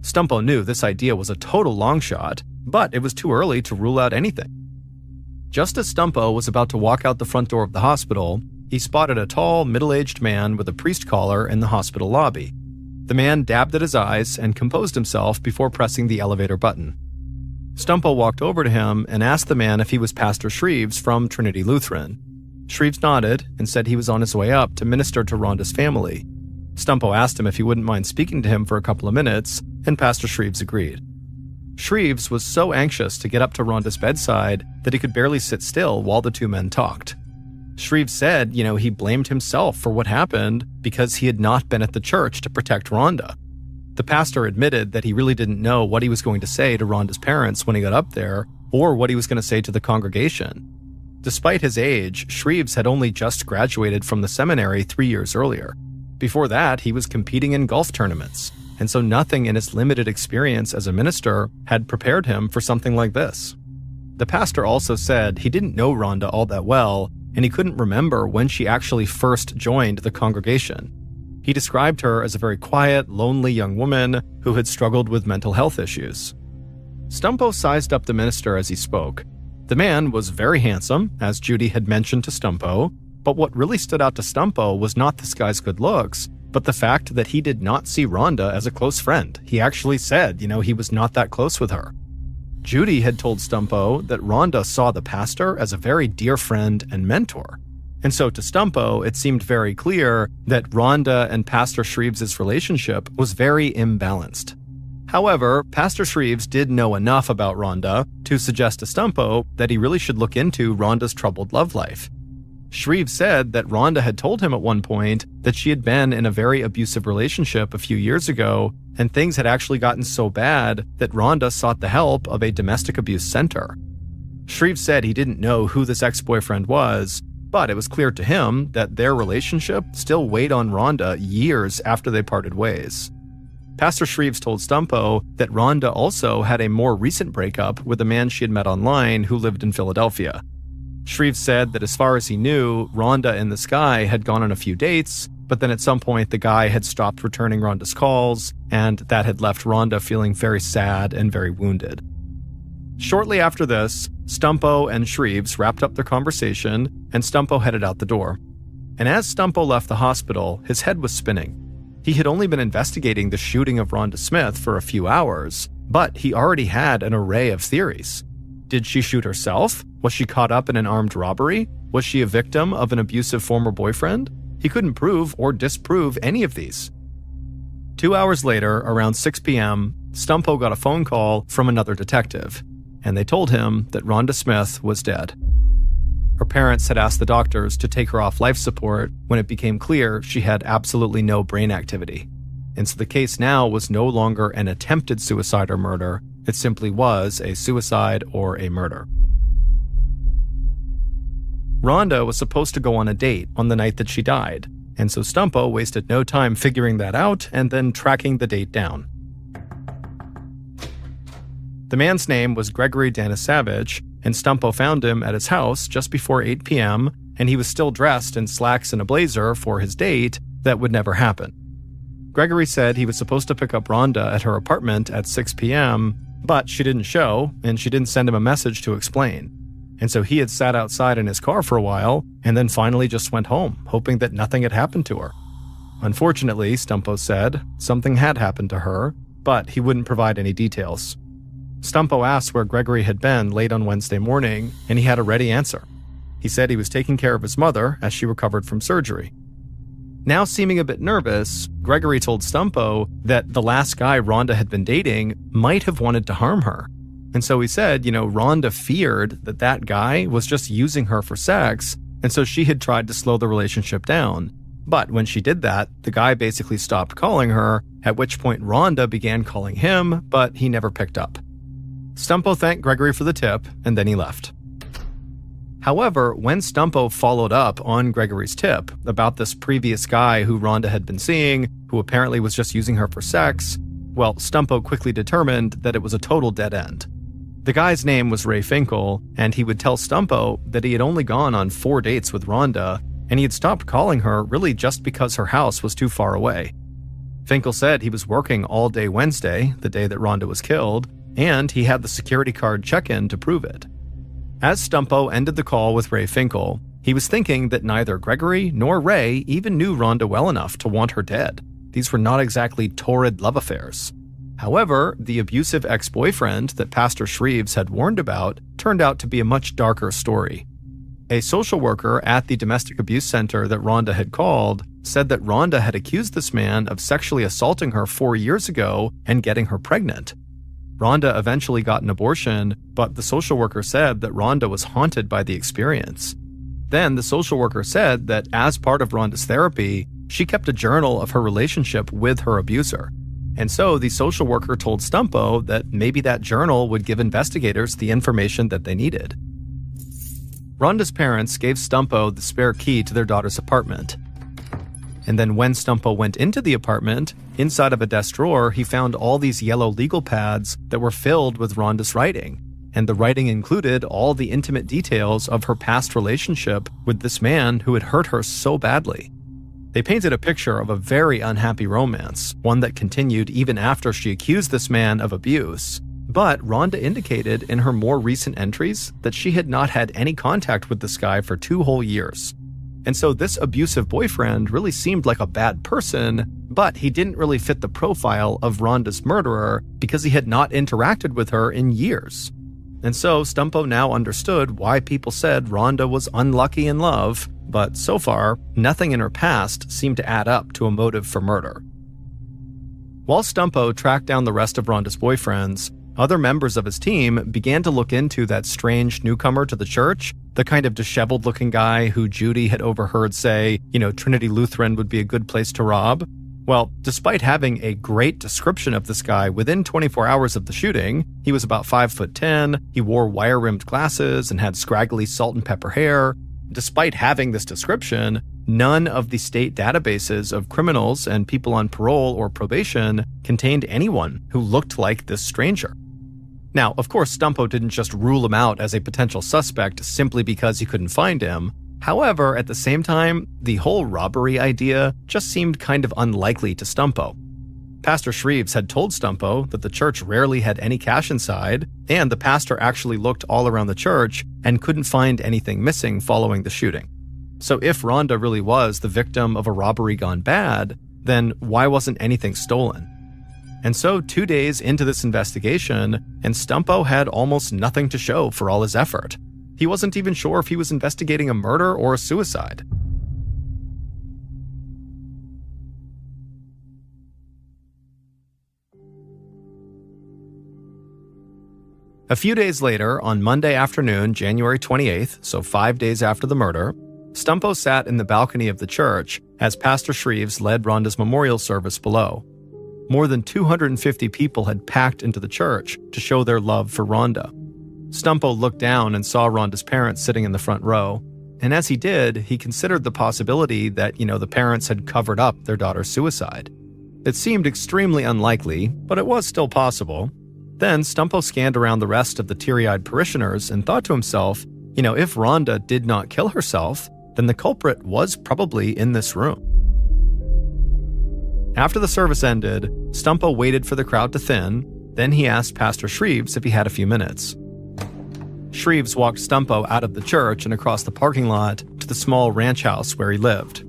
Stumpo knew this idea was a total long shot, but it was too early to rule out anything. Just as Stumpo was about to walk out the front door of the hospital, he spotted a tall, middle-aged man with a priest collar in the hospital lobby. The man dabbed at his eyes and composed himself before pressing the elevator button. Stumpo walked over to him and asked the man if he was Pastor Shreves from Trinity Lutheran. Shreves nodded and said he was on his way up to minister to Rhonda's family. Stumpo asked him if he wouldn't mind speaking to him for a couple of minutes, and Pastor Shreves agreed. Shreves was so anxious to get up to Rhonda's bedside that he could barely sit still while the two men talked. Shreves said, he blamed himself for what happened because he had not been at the church to protect Rhonda. The pastor admitted that he really didn't know what he was going to say to Rhonda's parents when he got up there, or what he was going to say to the congregation. Despite his age, Shreves had only just graduated from the seminary 3 years earlier. Before that, he was competing in golf tournaments, and so nothing in his limited experience as a minister had prepared him for something like this. The pastor also said he didn't know Rhonda all that well, and he couldn't remember when she actually first joined the congregation. He described her as a very quiet, lonely young woman who had struggled with mental health issues. Stumpo sized up the minister as he spoke. The man was very handsome, as Judy had mentioned to Stumpo, but what really stood out to Stumpo was not this guy's good looks, but the fact that he did not see Rhonda as a close friend. He actually said, he was not that close with her. Judy had told Stumpo that Rhonda saw the pastor as a very dear friend and mentor. And so to Stumpo, it seemed very clear that Rhonda and Pastor Shreves' relationship was very imbalanced. However, Pastor Shreves did know enough about Rhonda to suggest to Stumpo that he really should look into Rhonda's troubled love life. Shreves said that Rhonda had told him at one point that she had been in a very abusive relationship a few years ago, and things had actually gotten so bad that Rhonda sought the help of a domestic abuse center. Shreves said he didn't know who this ex-boyfriend was, but it was clear to him that their relationship still weighed on Rhonda years after they parted ways. Pastor Shreves told Stumpo that Rhonda also had a more recent breakup with a man she had met online who lived in Philadelphia. Shreves said that as far as he knew, Rhonda and this guy had gone on a few dates, but then at some point the guy had stopped returning Rhonda's calls, and that had left Rhonda feeling very sad and very wounded. Shortly after this, Stumpo and Shreves wrapped up their conversation, and Stumpo headed out the door. And as Stumpo left the hospital, his head was spinning. He had only been investigating the shooting of Rhonda Smith for a few hours, but he already had an array of theories. Did she shoot herself? Was she caught up in an armed robbery? Was she a victim of an abusive former boyfriend? He couldn't prove or disprove any of these. 2 hours later, around 6 p.m., Stumpo got a phone call from another detective, and they told him that Rhonda Smith was dead. Her parents had asked the doctors to take her off life support when it became clear she had absolutely no brain activity. And so the case now was no longer an attempted suicide or murder, it simply was a suicide or a murder. Rhonda was supposed to go on a date on the night that she died, and so Stumpo wasted no time figuring that out and then tracking the date down. The man's name was Gregory Danisavage, and Stumpo found him at his house just before 8 p.m., and he was still dressed in slacks and a blazer for his date that would never happen. Gregory said he was supposed to pick up Rhonda at her apartment at 6 p.m., but she didn't show, and she didn't send him a message to explain. And so he had sat outside in his car for a while, and then finally just went home, hoping that nothing had happened to her. Unfortunately, Stumpo said, something had happened to her, but he wouldn't provide any details. Stumpo asked where Gregory had been late on Wednesday morning, and he had a ready answer. He said he was taking care of his mother as she recovered from surgery. Now seeming a bit nervous, Gregory told Stumpo that the last guy Rhonda had been dating might have wanted to harm her. And so he said, Rhonda feared that that guy was just using her for sex, and so she had tried to slow the relationship down. But when she did that, the guy basically stopped calling her, at which point Rhonda began calling him, but he never picked up. Stumpo thanked Gregory for the tip, and then he left. However, when Stumpo followed up on Gregory's tip about this previous guy who Rhonda had been seeing, who apparently was just using her for sex, well, Stumpo quickly determined that it was a total dead end. The guy's name was Ray Finkel, and he would tell Stumpo that he had only gone on 4 dates with Rhonda, and he had stopped calling her really just because her house was too far away. Finkel said he was working all day Wednesday, the day that Rhonda was killed, and he had the security card check-in to prove it. As Stumpo ended the call with Ray Finkel, he was thinking that neither Gregory nor Ray even knew Rhonda well enough to want her dead. These were not exactly torrid love affairs. However, the abusive ex-boyfriend that Pastor Shreves had warned about turned out to be a much darker story. A social worker at the domestic abuse center that Rhonda had called said that Rhonda had accused this man of sexually assaulting her 4 years ago and getting her pregnant. Rhonda eventually got an abortion, but the social worker said that Rhonda was haunted by the experience. Then the social worker said that as part of Rhonda's therapy, she kept a journal of her relationship with her abuser. And so the social worker told Stumpo that maybe that journal would give investigators the information that they needed. Rhonda's parents gave Stumpo the spare key to their daughter's apartment. And then when Stumpo went into the apartment, inside of a desk drawer, he found all these yellow legal pads that were filled with Rhonda's writing. And the writing included all the intimate details of her past relationship with this man who had hurt her so badly. They painted a picture of a very unhappy romance, one that continued even after she accused this man of abuse. But Rhonda indicated in her more recent entries that she had not had any contact with this guy for 2 whole years. And so this abusive boyfriend really seemed like a bad person, but he didn't really fit the profile of Rhonda's murderer because he had not interacted with her in years. And so Stumpo now understood why people said Rhonda was unlucky in love, but so far, nothing in her past seemed to add up to a motive for murder. While Stumpo tracked down the rest of Rhonda's boyfriends, other members of his team began to look into that strange newcomer to the church, the kind of disheveled-looking guy who Judy had overheard say, Trinity Lutheran would be a good place to rob. Well, despite having a great description of this guy within 24 hours of the shooting, he was about 5'10", he wore wire-rimmed glasses and had scraggly salt and pepper hair. Despite having this description, none of the state databases of criminals and people on parole or probation contained anyone who looked like this stranger. Now, of course, Stumpo didn't just rule him out as a potential suspect simply because he couldn't find him. However, at the same time, the whole robbery idea just seemed kind of unlikely to Stumpo. Pastor Shreves had told Stumpo that the church rarely had any cash inside, and the pastor actually looked all around the church and couldn't find anything missing following the shooting. So if Rhonda really was the victim of a robbery gone bad, then why wasn't anything stolen? And so 2 days into this investigation, and Stumpo had almost nothing to show for all his effort. He wasn't even sure if he was investigating a murder or a suicide. A few days later, on Monday afternoon, January 28th, so 5 days after the murder, Stumpo sat in the balcony of the church as Pastor Shreves led Rhonda's memorial service below. More than 250 people had packed into the church to show their love for Rhonda. Stumpo looked down and saw Rhonda's parents sitting in the front row, and as he did, he considered the possibility that, the parents had covered up their daughter's suicide. It seemed extremely unlikely, but it was still possible. Then Stumpo scanned around the rest of the teary-eyed parishioners and thought to himself, if Rhonda did not kill herself, then the culprit was probably in this room. After the service ended, Stumpo waited for the crowd to thin, then he asked Pastor Shreves if he had a few minutes. Shreves walked Stumpo out of the church and across the parking lot to the small ranch house where he lived.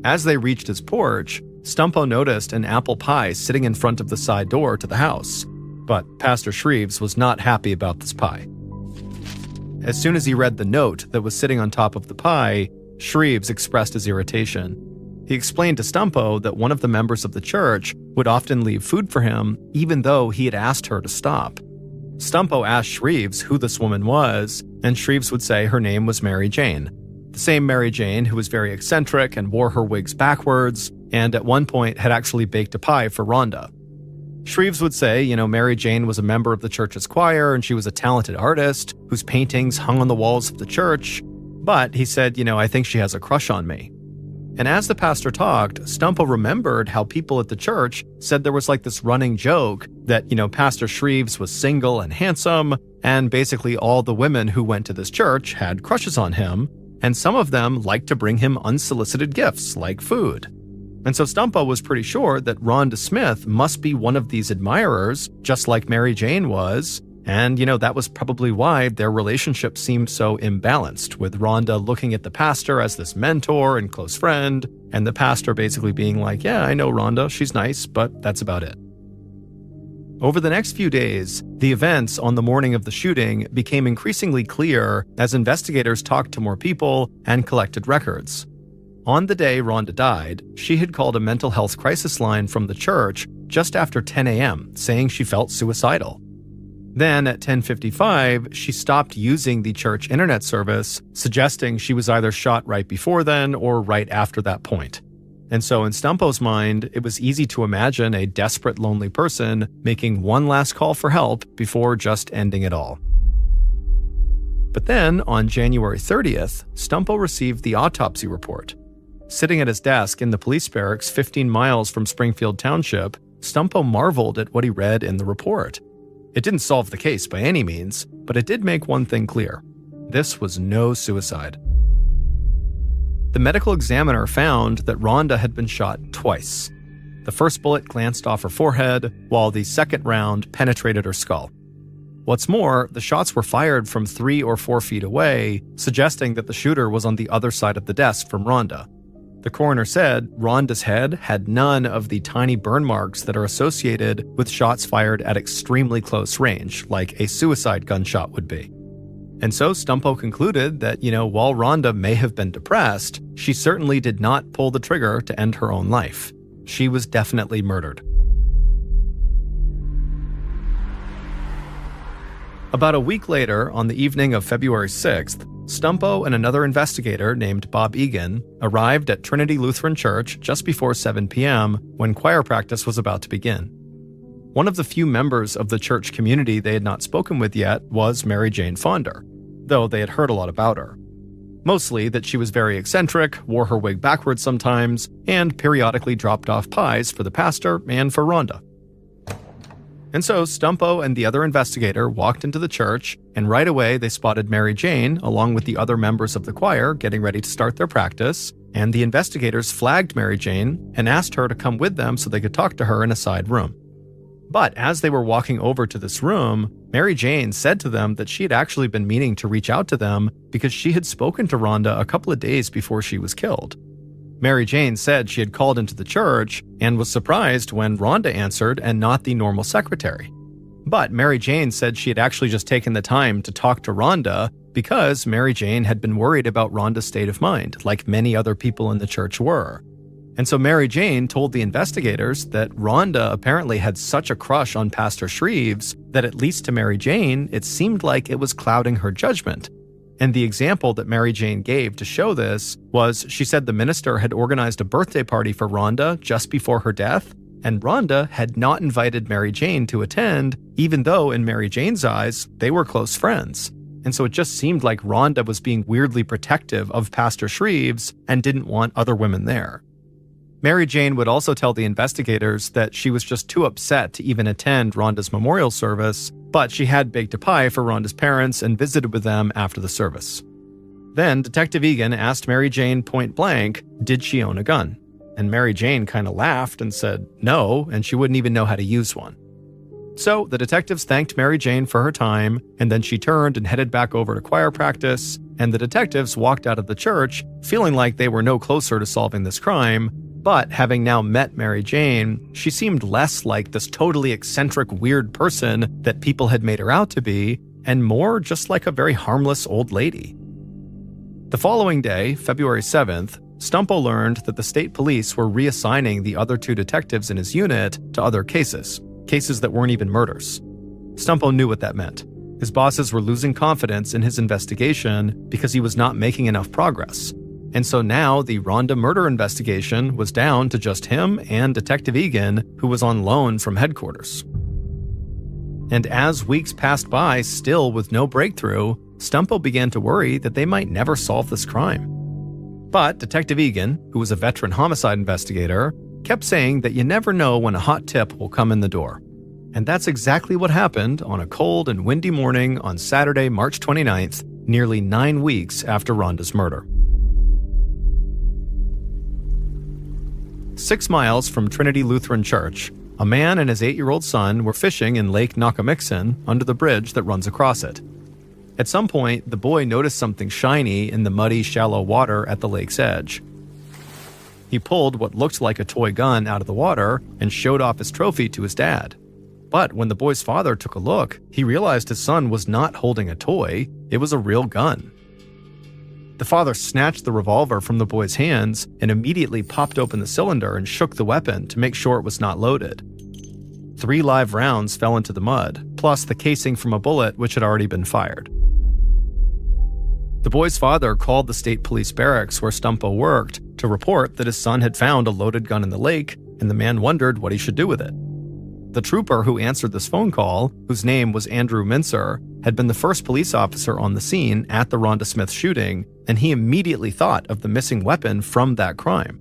As they reached his porch, Stumpo noticed an apple pie sitting in front of the side door to the house. But Pastor Shreves was not happy about this pie. As soon as he read the note that was sitting on top of the pie, Shreves expressed his irritation. He explained to Stumpo that one of the members of the church would often leave food for him, even though he had asked her to stop. Stumpo asked Shreves who this woman was, and Shreves would say her name was Mary Jane. The same Mary Jane who was very eccentric and wore her wigs backwards, and at one point had actually baked a pie for Rhonda. Shreves would say, Mary Jane was a member of the church's choir and she was a talented artist whose paintings hung on the walls of the church. But he said, I think she has a crush on me. And as the pastor talked, Stumpo remembered how people at the church said there was like this running joke that, Pastor Shreves was single and handsome, and basically all the women who went to this church had crushes on him, and some of them liked to bring him unsolicited gifts like food. And so Stumpo was pretty sure that Rhonda Smith must be one of these admirers, just like Mary Jane was. And, that was probably why their relationship seemed so imbalanced, with Rhonda looking at the pastor as this mentor and close friend, and the pastor basically being like, yeah, I know Rhonda, she's nice, but that's about it. Over the next few days, the events on the morning of the shooting became increasingly clear as investigators talked to more people and collected records. On the day Rhonda died, she had called a mental health crisis line from the church just after 10 a.m., saying she felt suicidal. Then at 10:55, she stopped using the church internet service, suggesting she was either shot right before then or right after that point. And so in Stumpo's mind, it was easy to imagine a desperate, lonely person making one last call for help before just ending it all. But then, on January 30th, Stumpo received the autopsy report. Sitting at his desk in the police barracks 15 miles from Springfield Township, Stumpo marveled at what he read in the report. It didn't solve the case by any means, but it did make one thing clear. This was no suicide. The medical examiner found that Rhonda had been shot twice. The first bullet glanced off her forehead, while the second round penetrated her skull. What's more, the shots were fired from 3 or 4 feet away, suggesting that the shooter was on the other side of the desk from Rhonda. The coroner said Rhonda's head had none of the tiny burn marks that are associated with shots fired at extremely close range, like a suicide gunshot would be. And so Stumpo concluded that, while Rhonda may have been depressed, she certainly did not pull the trigger to end her own life. She was definitely murdered. About a week later, on the evening of February 6th, Stumpo and another investigator named Bob Egan arrived at Trinity Lutheran Church just before 7 p.m. when choir practice was about to begin. One of the few members of the church community they had not spoken with yet was Mary Jane Fonder, though they had heard a lot about her. Mostly that she was very eccentric, wore her wig backwards sometimes, and periodically dropped off pies for the pastor and for Rhonda. And so Stumpo and the other investigator walked into the church, and right away they spotted Mary Jane along with the other members of the choir getting ready to start their practice, and the investigators flagged Mary Jane and asked her to come with them so they could talk to her in a side room. But as they were walking over to this room, Mary Jane said to them that she had actually been meaning to reach out to them because she had spoken to Rhonda a couple of days before she was killed. Mary Jane said she had called into the church and was surprised when Rhonda answered and not the normal secretary. But Mary Jane said she had actually just taken the time to talk to Rhonda because Mary Jane had been worried about Rhonda's state of mind, like many other people in the church were. And so Mary Jane told the investigators that Rhonda apparently had such a crush on Pastor Shreves that, at least to Mary Jane, it seemed like it was clouding her judgment. And the example that Mary Jane gave to show this was she said the minister had organized a birthday party for Rhonda just before her death, and Rhonda had not invited Mary Jane to attend, even though in Mary Jane's eyes, they were close friends. And so it just seemed like Rhonda was being weirdly protective of Pastor Shreves and didn't want other women there. Mary Jane would also tell the investigators that she was just too upset to even attend Rhonda's memorial service, but she had baked a pie for Rhonda's parents and visited with them after the service. Then Detective Egan asked Mary Jane point blank, did she own a gun? And Mary Jane kind of laughed and said no, and she wouldn't even know how to use one. So the detectives thanked Mary Jane for her time, and then she turned and headed back over to choir practice, and the detectives walked out of the church feeling like they were no closer to solving this crime. But having now met Mary Jane, she seemed less like this totally eccentric, weird person that people had made her out to be, and more just like a very harmless old lady. The following day, February 7th, Stumpo learned that the state police were reassigning the other two detectives in his unit to other cases that weren't even murders. Stumpo knew what that meant. His bosses were losing confidence in his investigation because he was not making enough progress. And so now the Rhonda murder investigation was down to just him and Detective Egan, who was on loan from headquarters. And as weeks passed by, still with no breakthrough, Stumpo began to worry that they might never solve this crime. But Detective Egan, who was a veteran homicide investigator, kept saying that you never know when a hot tip will come in the door. And that's exactly what happened on a cold and windy morning on Saturday, March 29th, nearly 9 weeks after Rhonda's murder. 6 miles from Trinity Lutheran Church, a man and his 8-year-old son were fishing in Lake Nakamixon under the bridge that runs across it. At some point, the boy noticed something shiny in the muddy, shallow water at the lake's edge. He pulled what looked like a toy gun out of the water and showed off his trophy to his dad. But when the boy's father took a look, he realized his son was not holding a toy, it was a real gun. The father snatched the revolver from the boy's hands and immediately popped open the cylinder and shook the weapon to make sure it was not loaded. 3 live rounds fell into the mud, plus the casing from a bullet which had already been fired. The boy's father called the state police barracks where Stumpo worked to report that his son had found a loaded gun in the lake, and the man wondered what he should do with it. The trooper who answered this phone call, whose name was Andrew Mincer, had been the first police officer on the scene at the Rhonda Smith shooting, and he immediately thought of the missing weapon from that crime.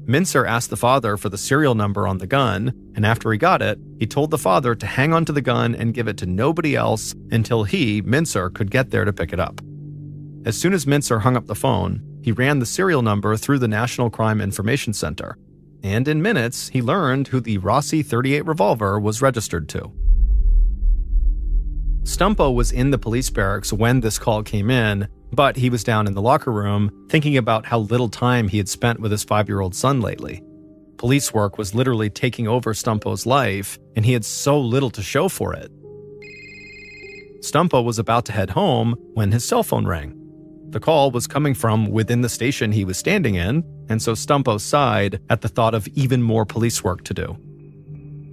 Mincer asked the father for the serial number on the gun, and after he got it, he told the father to hang onto the gun and give it to nobody else until he, Mincer, could get there to pick it up. As soon as Mincer hung up the phone, he ran the serial number through the National Crime Information Center, and in minutes, he learned who the Rossi .38 revolver was registered to. Stumpo was in the police barracks when this call came in, but he was down in the locker room thinking about how little time he had spent with his 5-year-old son lately. Police work was literally taking over Stumpo's life, and he had so little to show for it. Stumpo was about to head home when his cell phone rang. The call was coming from within the station he was standing in, and so Stumpo sighed at the thought of even more police work to do.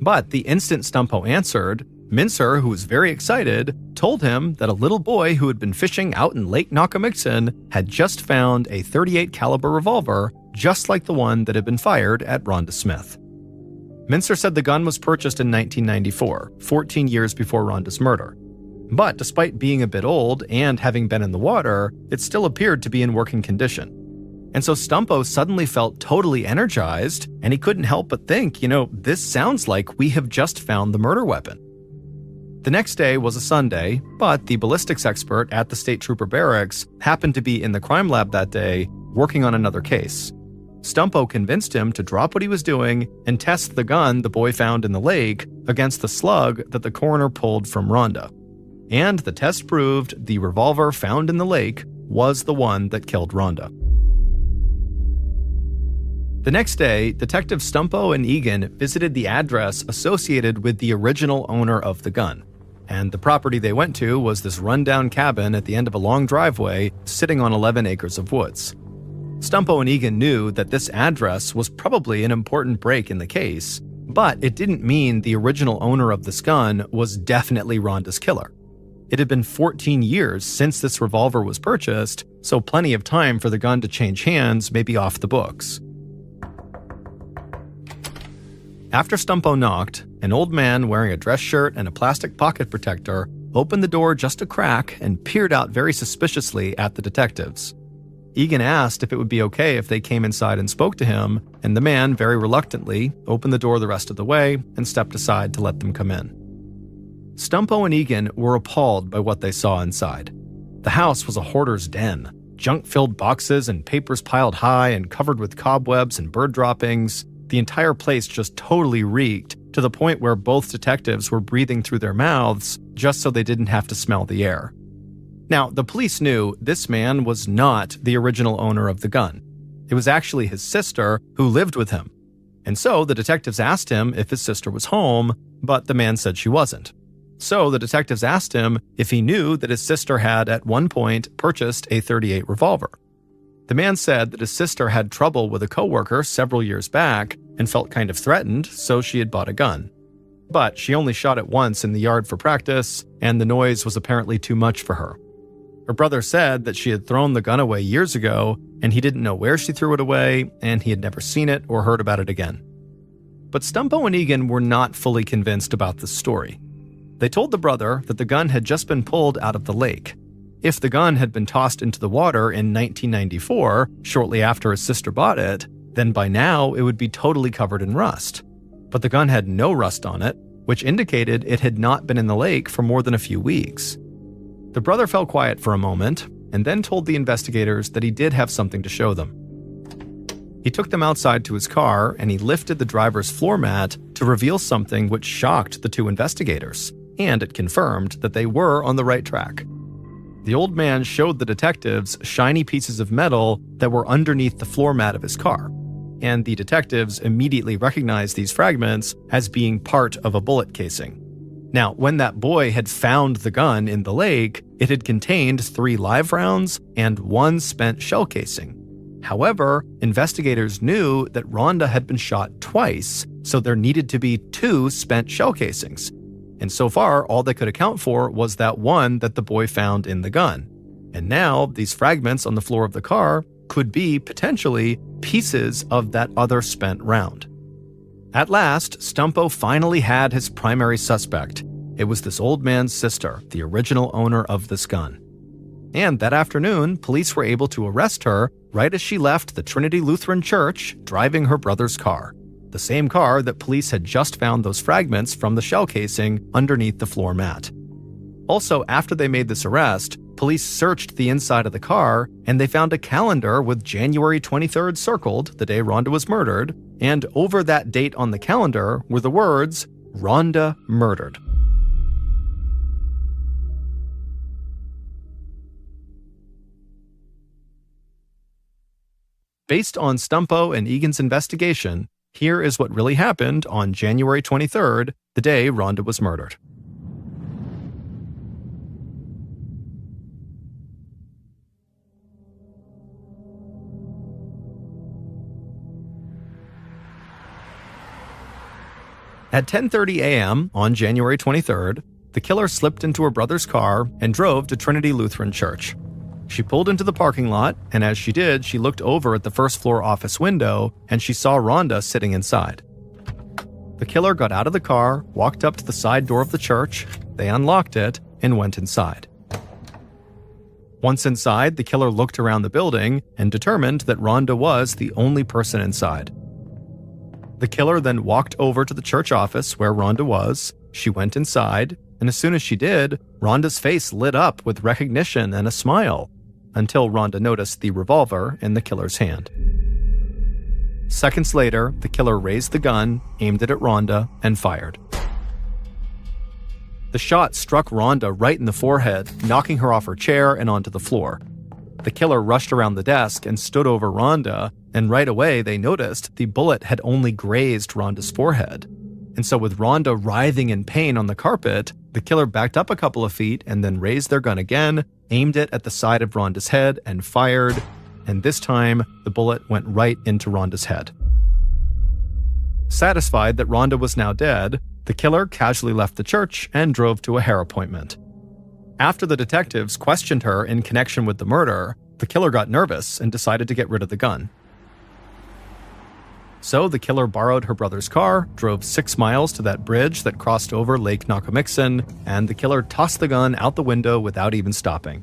But the instant Stumpo answered, Mincer, who was very excited, told him that a little boy who had been fishing out in Lake Nakamixon had just found a .38 caliber revolver just like the one that had been fired at Rhonda Smith. Mincer said the gun was purchased in 1994, 14 years before Rhonda's murder. But despite being a bit old and having been in the water, it still appeared to be in working condition. And so Stumpo suddenly felt totally energized, and he couldn't help but think, this sounds like we have just found the murder weapon. The next day was a Sunday, but the ballistics expert at the state trooper barracks happened to be in the crime lab that day working on another case. Stumpo convinced him to drop what he was doing and test the gun the boy found in the lake against the slug that the coroner pulled from Rhonda. And the test proved the revolver found in the lake was the one that killed Rhonda. The next day, Detective Stumpo and Egan visited the address associated with the original owner of the gun. And the property they went to was this rundown cabin at the end of a long driveway sitting on 11 acres of woods. Stumpo and Egan knew that this address was probably an important break in the case, but it didn't mean the original owner of this gun was definitely Rhonda's killer. It had been 14 years since this revolver was purchased, so plenty of time for the gun to change hands may be off the books. After Stumpo knocked, an old man wearing a dress shirt and a plastic pocket protector opened the door just a crack and peered out very suspiciously at the detectives. Egan asked if it would be okay if they came inside and spoke to him, and the man very reluctantly opened the door the rest of the way and stepped aside to let them come in. Stumpo and Egan were appalled by what they saw inside. The house was a hoarder's den. Junk-filled boxes and papers piled high and covered with cobwebs and bird droppings. The entire place just totally reeked, to the point where both detectives were breathing through their mouths just so they didn't have to smell the air. Now, the police knew this man was not the original owner of the gun. It was actually his sister who lived with him. And so the detectives asked him if his sister was home, but the man said she wasn't. So the detectives asked him if he knew that his sister had at one point purchased a .38 revolver. The man said that his sister had trouble with a coworker several years back and felt kind of threatened, so she had bought a gun. But she only shot it once in the yard for practice, and the noise was apparently too much for her. Her brother said that she had thrown the gun away years ago, and he didn't know where she threw it away, and he had never seen it or heard about it again. But Stumpo and Egan were not fully convinced about this story. They told the brother that the gun had just been pulled out of the lake. If the gun had been tossed into the water in 1994, shortly after his sister bought it, then by now it would be totally covered in rust. But the gun had no rust on it, which indicated it had not been in the lake for more than a few weeks. The brother fell quiet for a moment, and then told the investigators that he did have something to show them. He took them outside to his car, and he lifted the driver's floor mat to reveal something which shocked the two investigators, and it confirmed that they were on the right track. The old man showed the detectives shiny pieces of metal that were underneath the floor mat of his car, and the detectives immediately recognized these fragments as being part of a bullet casing. Now, when that boy had found the gun in the lake, it had contained 3 live rounds and 1 spent shell casing. However, investigators knew that Rhonda had been shot twice, so there needed to be 2 spent shell casings. And so far, all they could account for was that one that the boy found in the gun. And now, these fragments on the floor of the car could be, potentially, pieces of that other spent round. At last, Stumpo finally had his primary suspect. It was this old man's sister, the original owner of this gun. And that afternoon, police were able to arrest her right as she left the Trinity Lutheran Church, driving her brother's car. The same car that police had just found those fragments from the shell casing underneath the floor mat. Also, after they made this arrest, police searched the inside of the car, and they found a calendar with January 23rd circled, the day Rhonda was murdered, and over that date on the calendar were the words, "Rhonda murdered." Based on Stumpo and Egan's investigation, here is what really happened on January 23rd, the day Rhonda was murdered. At 10:30 a.m. on January 23rd, the killer slipped into her brother's car and drove to Trinity Lutheran Church. She pulled into the parking lot, and as she did, she looked over at the first-floor office window, and she saw Rhonda sitting inside. The killer got out of the car, walked up to the side door of the church, they unlocked it, and went inside. Once inside, the killer looked around the building and determined that Rhonda was the only person inside. The killer then walked over to the church office where Rhonda was. She went inside, and as soon as she did, Rhonda's face lit up with recognition and a smile, until Rhonda noticed the revolver in the killer's hand. Seconds later, the killer raised the gun, aimed it at Rhonda, and fired. The shot struck Rhonda right in the forehead, knocking her off her chair and onto the floor. The killer rushed around the desk and stood over Rhonda, and right away they noticed the bullet had only grazed Rhonda's forehead. And so with Rhonda writhing in pain on the carpet, the killer backed up a couple of feet and then raised their gun again, aimed it at the side of Rhonda's head, and fired. And this time, the bullet went right into Rhonda's head. Satisfied that Rhonda was now dead, the killer casually left the church and drove to a hair appointment. After the detectives questioned her in connection with the murder, the killer got nervous and decided to get rid of the gun. So the killer borrowed her brother's car, drove 6 miles to that bridge that crossed over Lake Nakamixon, and the killer tossed the gun out the window without even stopping.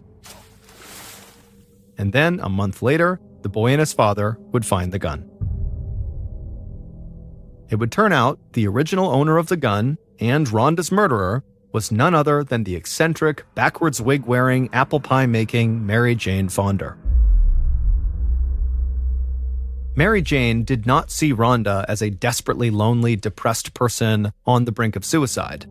And then, a month later, the boy and his father would find the gun. It would turn out the original owner of the gun and Rhonda's murderer was none other than the eccentric, backwards wig-wearing, apple pie-making Mary Jane Fonder. Mary Jane did not see Rhonda as a desperately lonely, depressed person on the brink of suicide.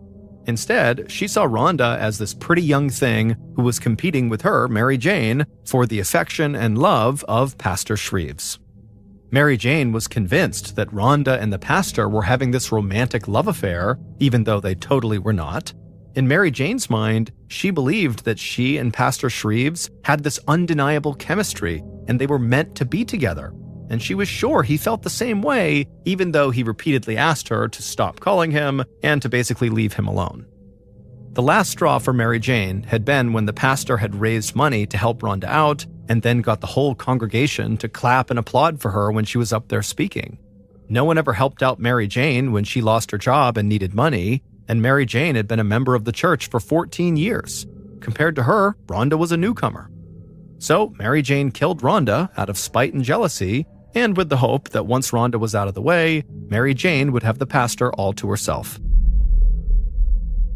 Instead, she saw Rhonda as this pretty young thing who was competing with her, Mary Jane, for the affection and love of Pastor Shreves. Mary Jane was convinced that Rhonda and the pastor were having this romantic love affair, even though they totally were not. In Mary Jane's mind, she believed that she and Pastor Shreves had this undeniable chemistry, and they were meant to be together. And she was sure he felt the same way, even though he repeatedly asked her to stop calling him and to basically leave him alone. The last straw for Mary Jane had been when the pastor had raised money to help Rhonda out, and then got the whole congregation to clap and applaud for her when she was up there speaking. No one ever helped out Mary Jane when she lost her job and needed money, and Mary Jane had been a member of the church for 14 years. Compared to her, Rhonda was a newcomer. So Mary Jane killed Rhonda out of spite and jealousy, and with the hope that once Rhonda was out of the way, Mary Jane would have the pastor all to herself.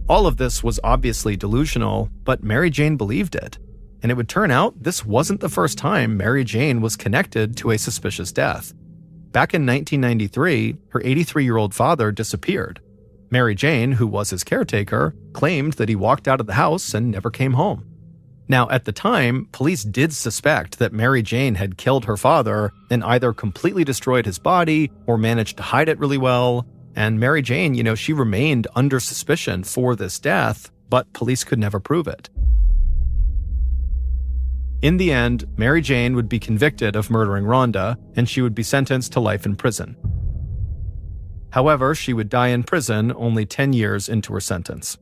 All of this was obviously delusional, but Mary Jane believed it. And it would turn out this wasn't the first time Mary Jane was connected to a suspicious death. Back in 1993, her 83-year-old father disappeared. Mary Jane, who was his caretaker, claimed that he walked out of the house and never came home. Now, at the time, police did suspect that Mary Jane had killed her father and either completely destroyed his body or managed to hide it really well. And Mary Jane, she remained under suspicion for this death, but police could never prove it. In the end, Mary Jane would be convicted of murdering Rhonda, and she would be sentenced to life in prison. However, she would die in prison only 10 years into her sentence.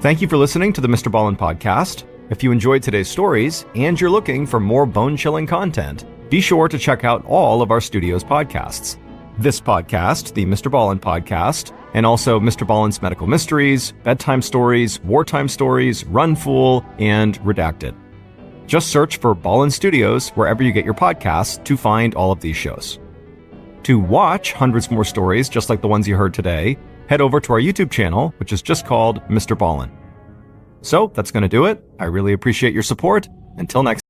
Thank you for listening to the Mr. Ballin podcast. If you enjoyed today's stories and you're looking for more bone-chilling content, be sure to check out all of our studio's podcasts. This podcast, the Mr. Ballin podcast, and also Mr. Ballen's Medical Mysteries, Bedtime Stories, Wartime Stories, Run Fool, and Redacted. Just search for Ballin Studios wherever you get your podcasts to find all of these shows. To watch hundreds more stories just like the ones you heard today, head over to our YouTube channel, which is just called Mr. Ballin. So that's going to do it. I really appreciate your support. Until next time.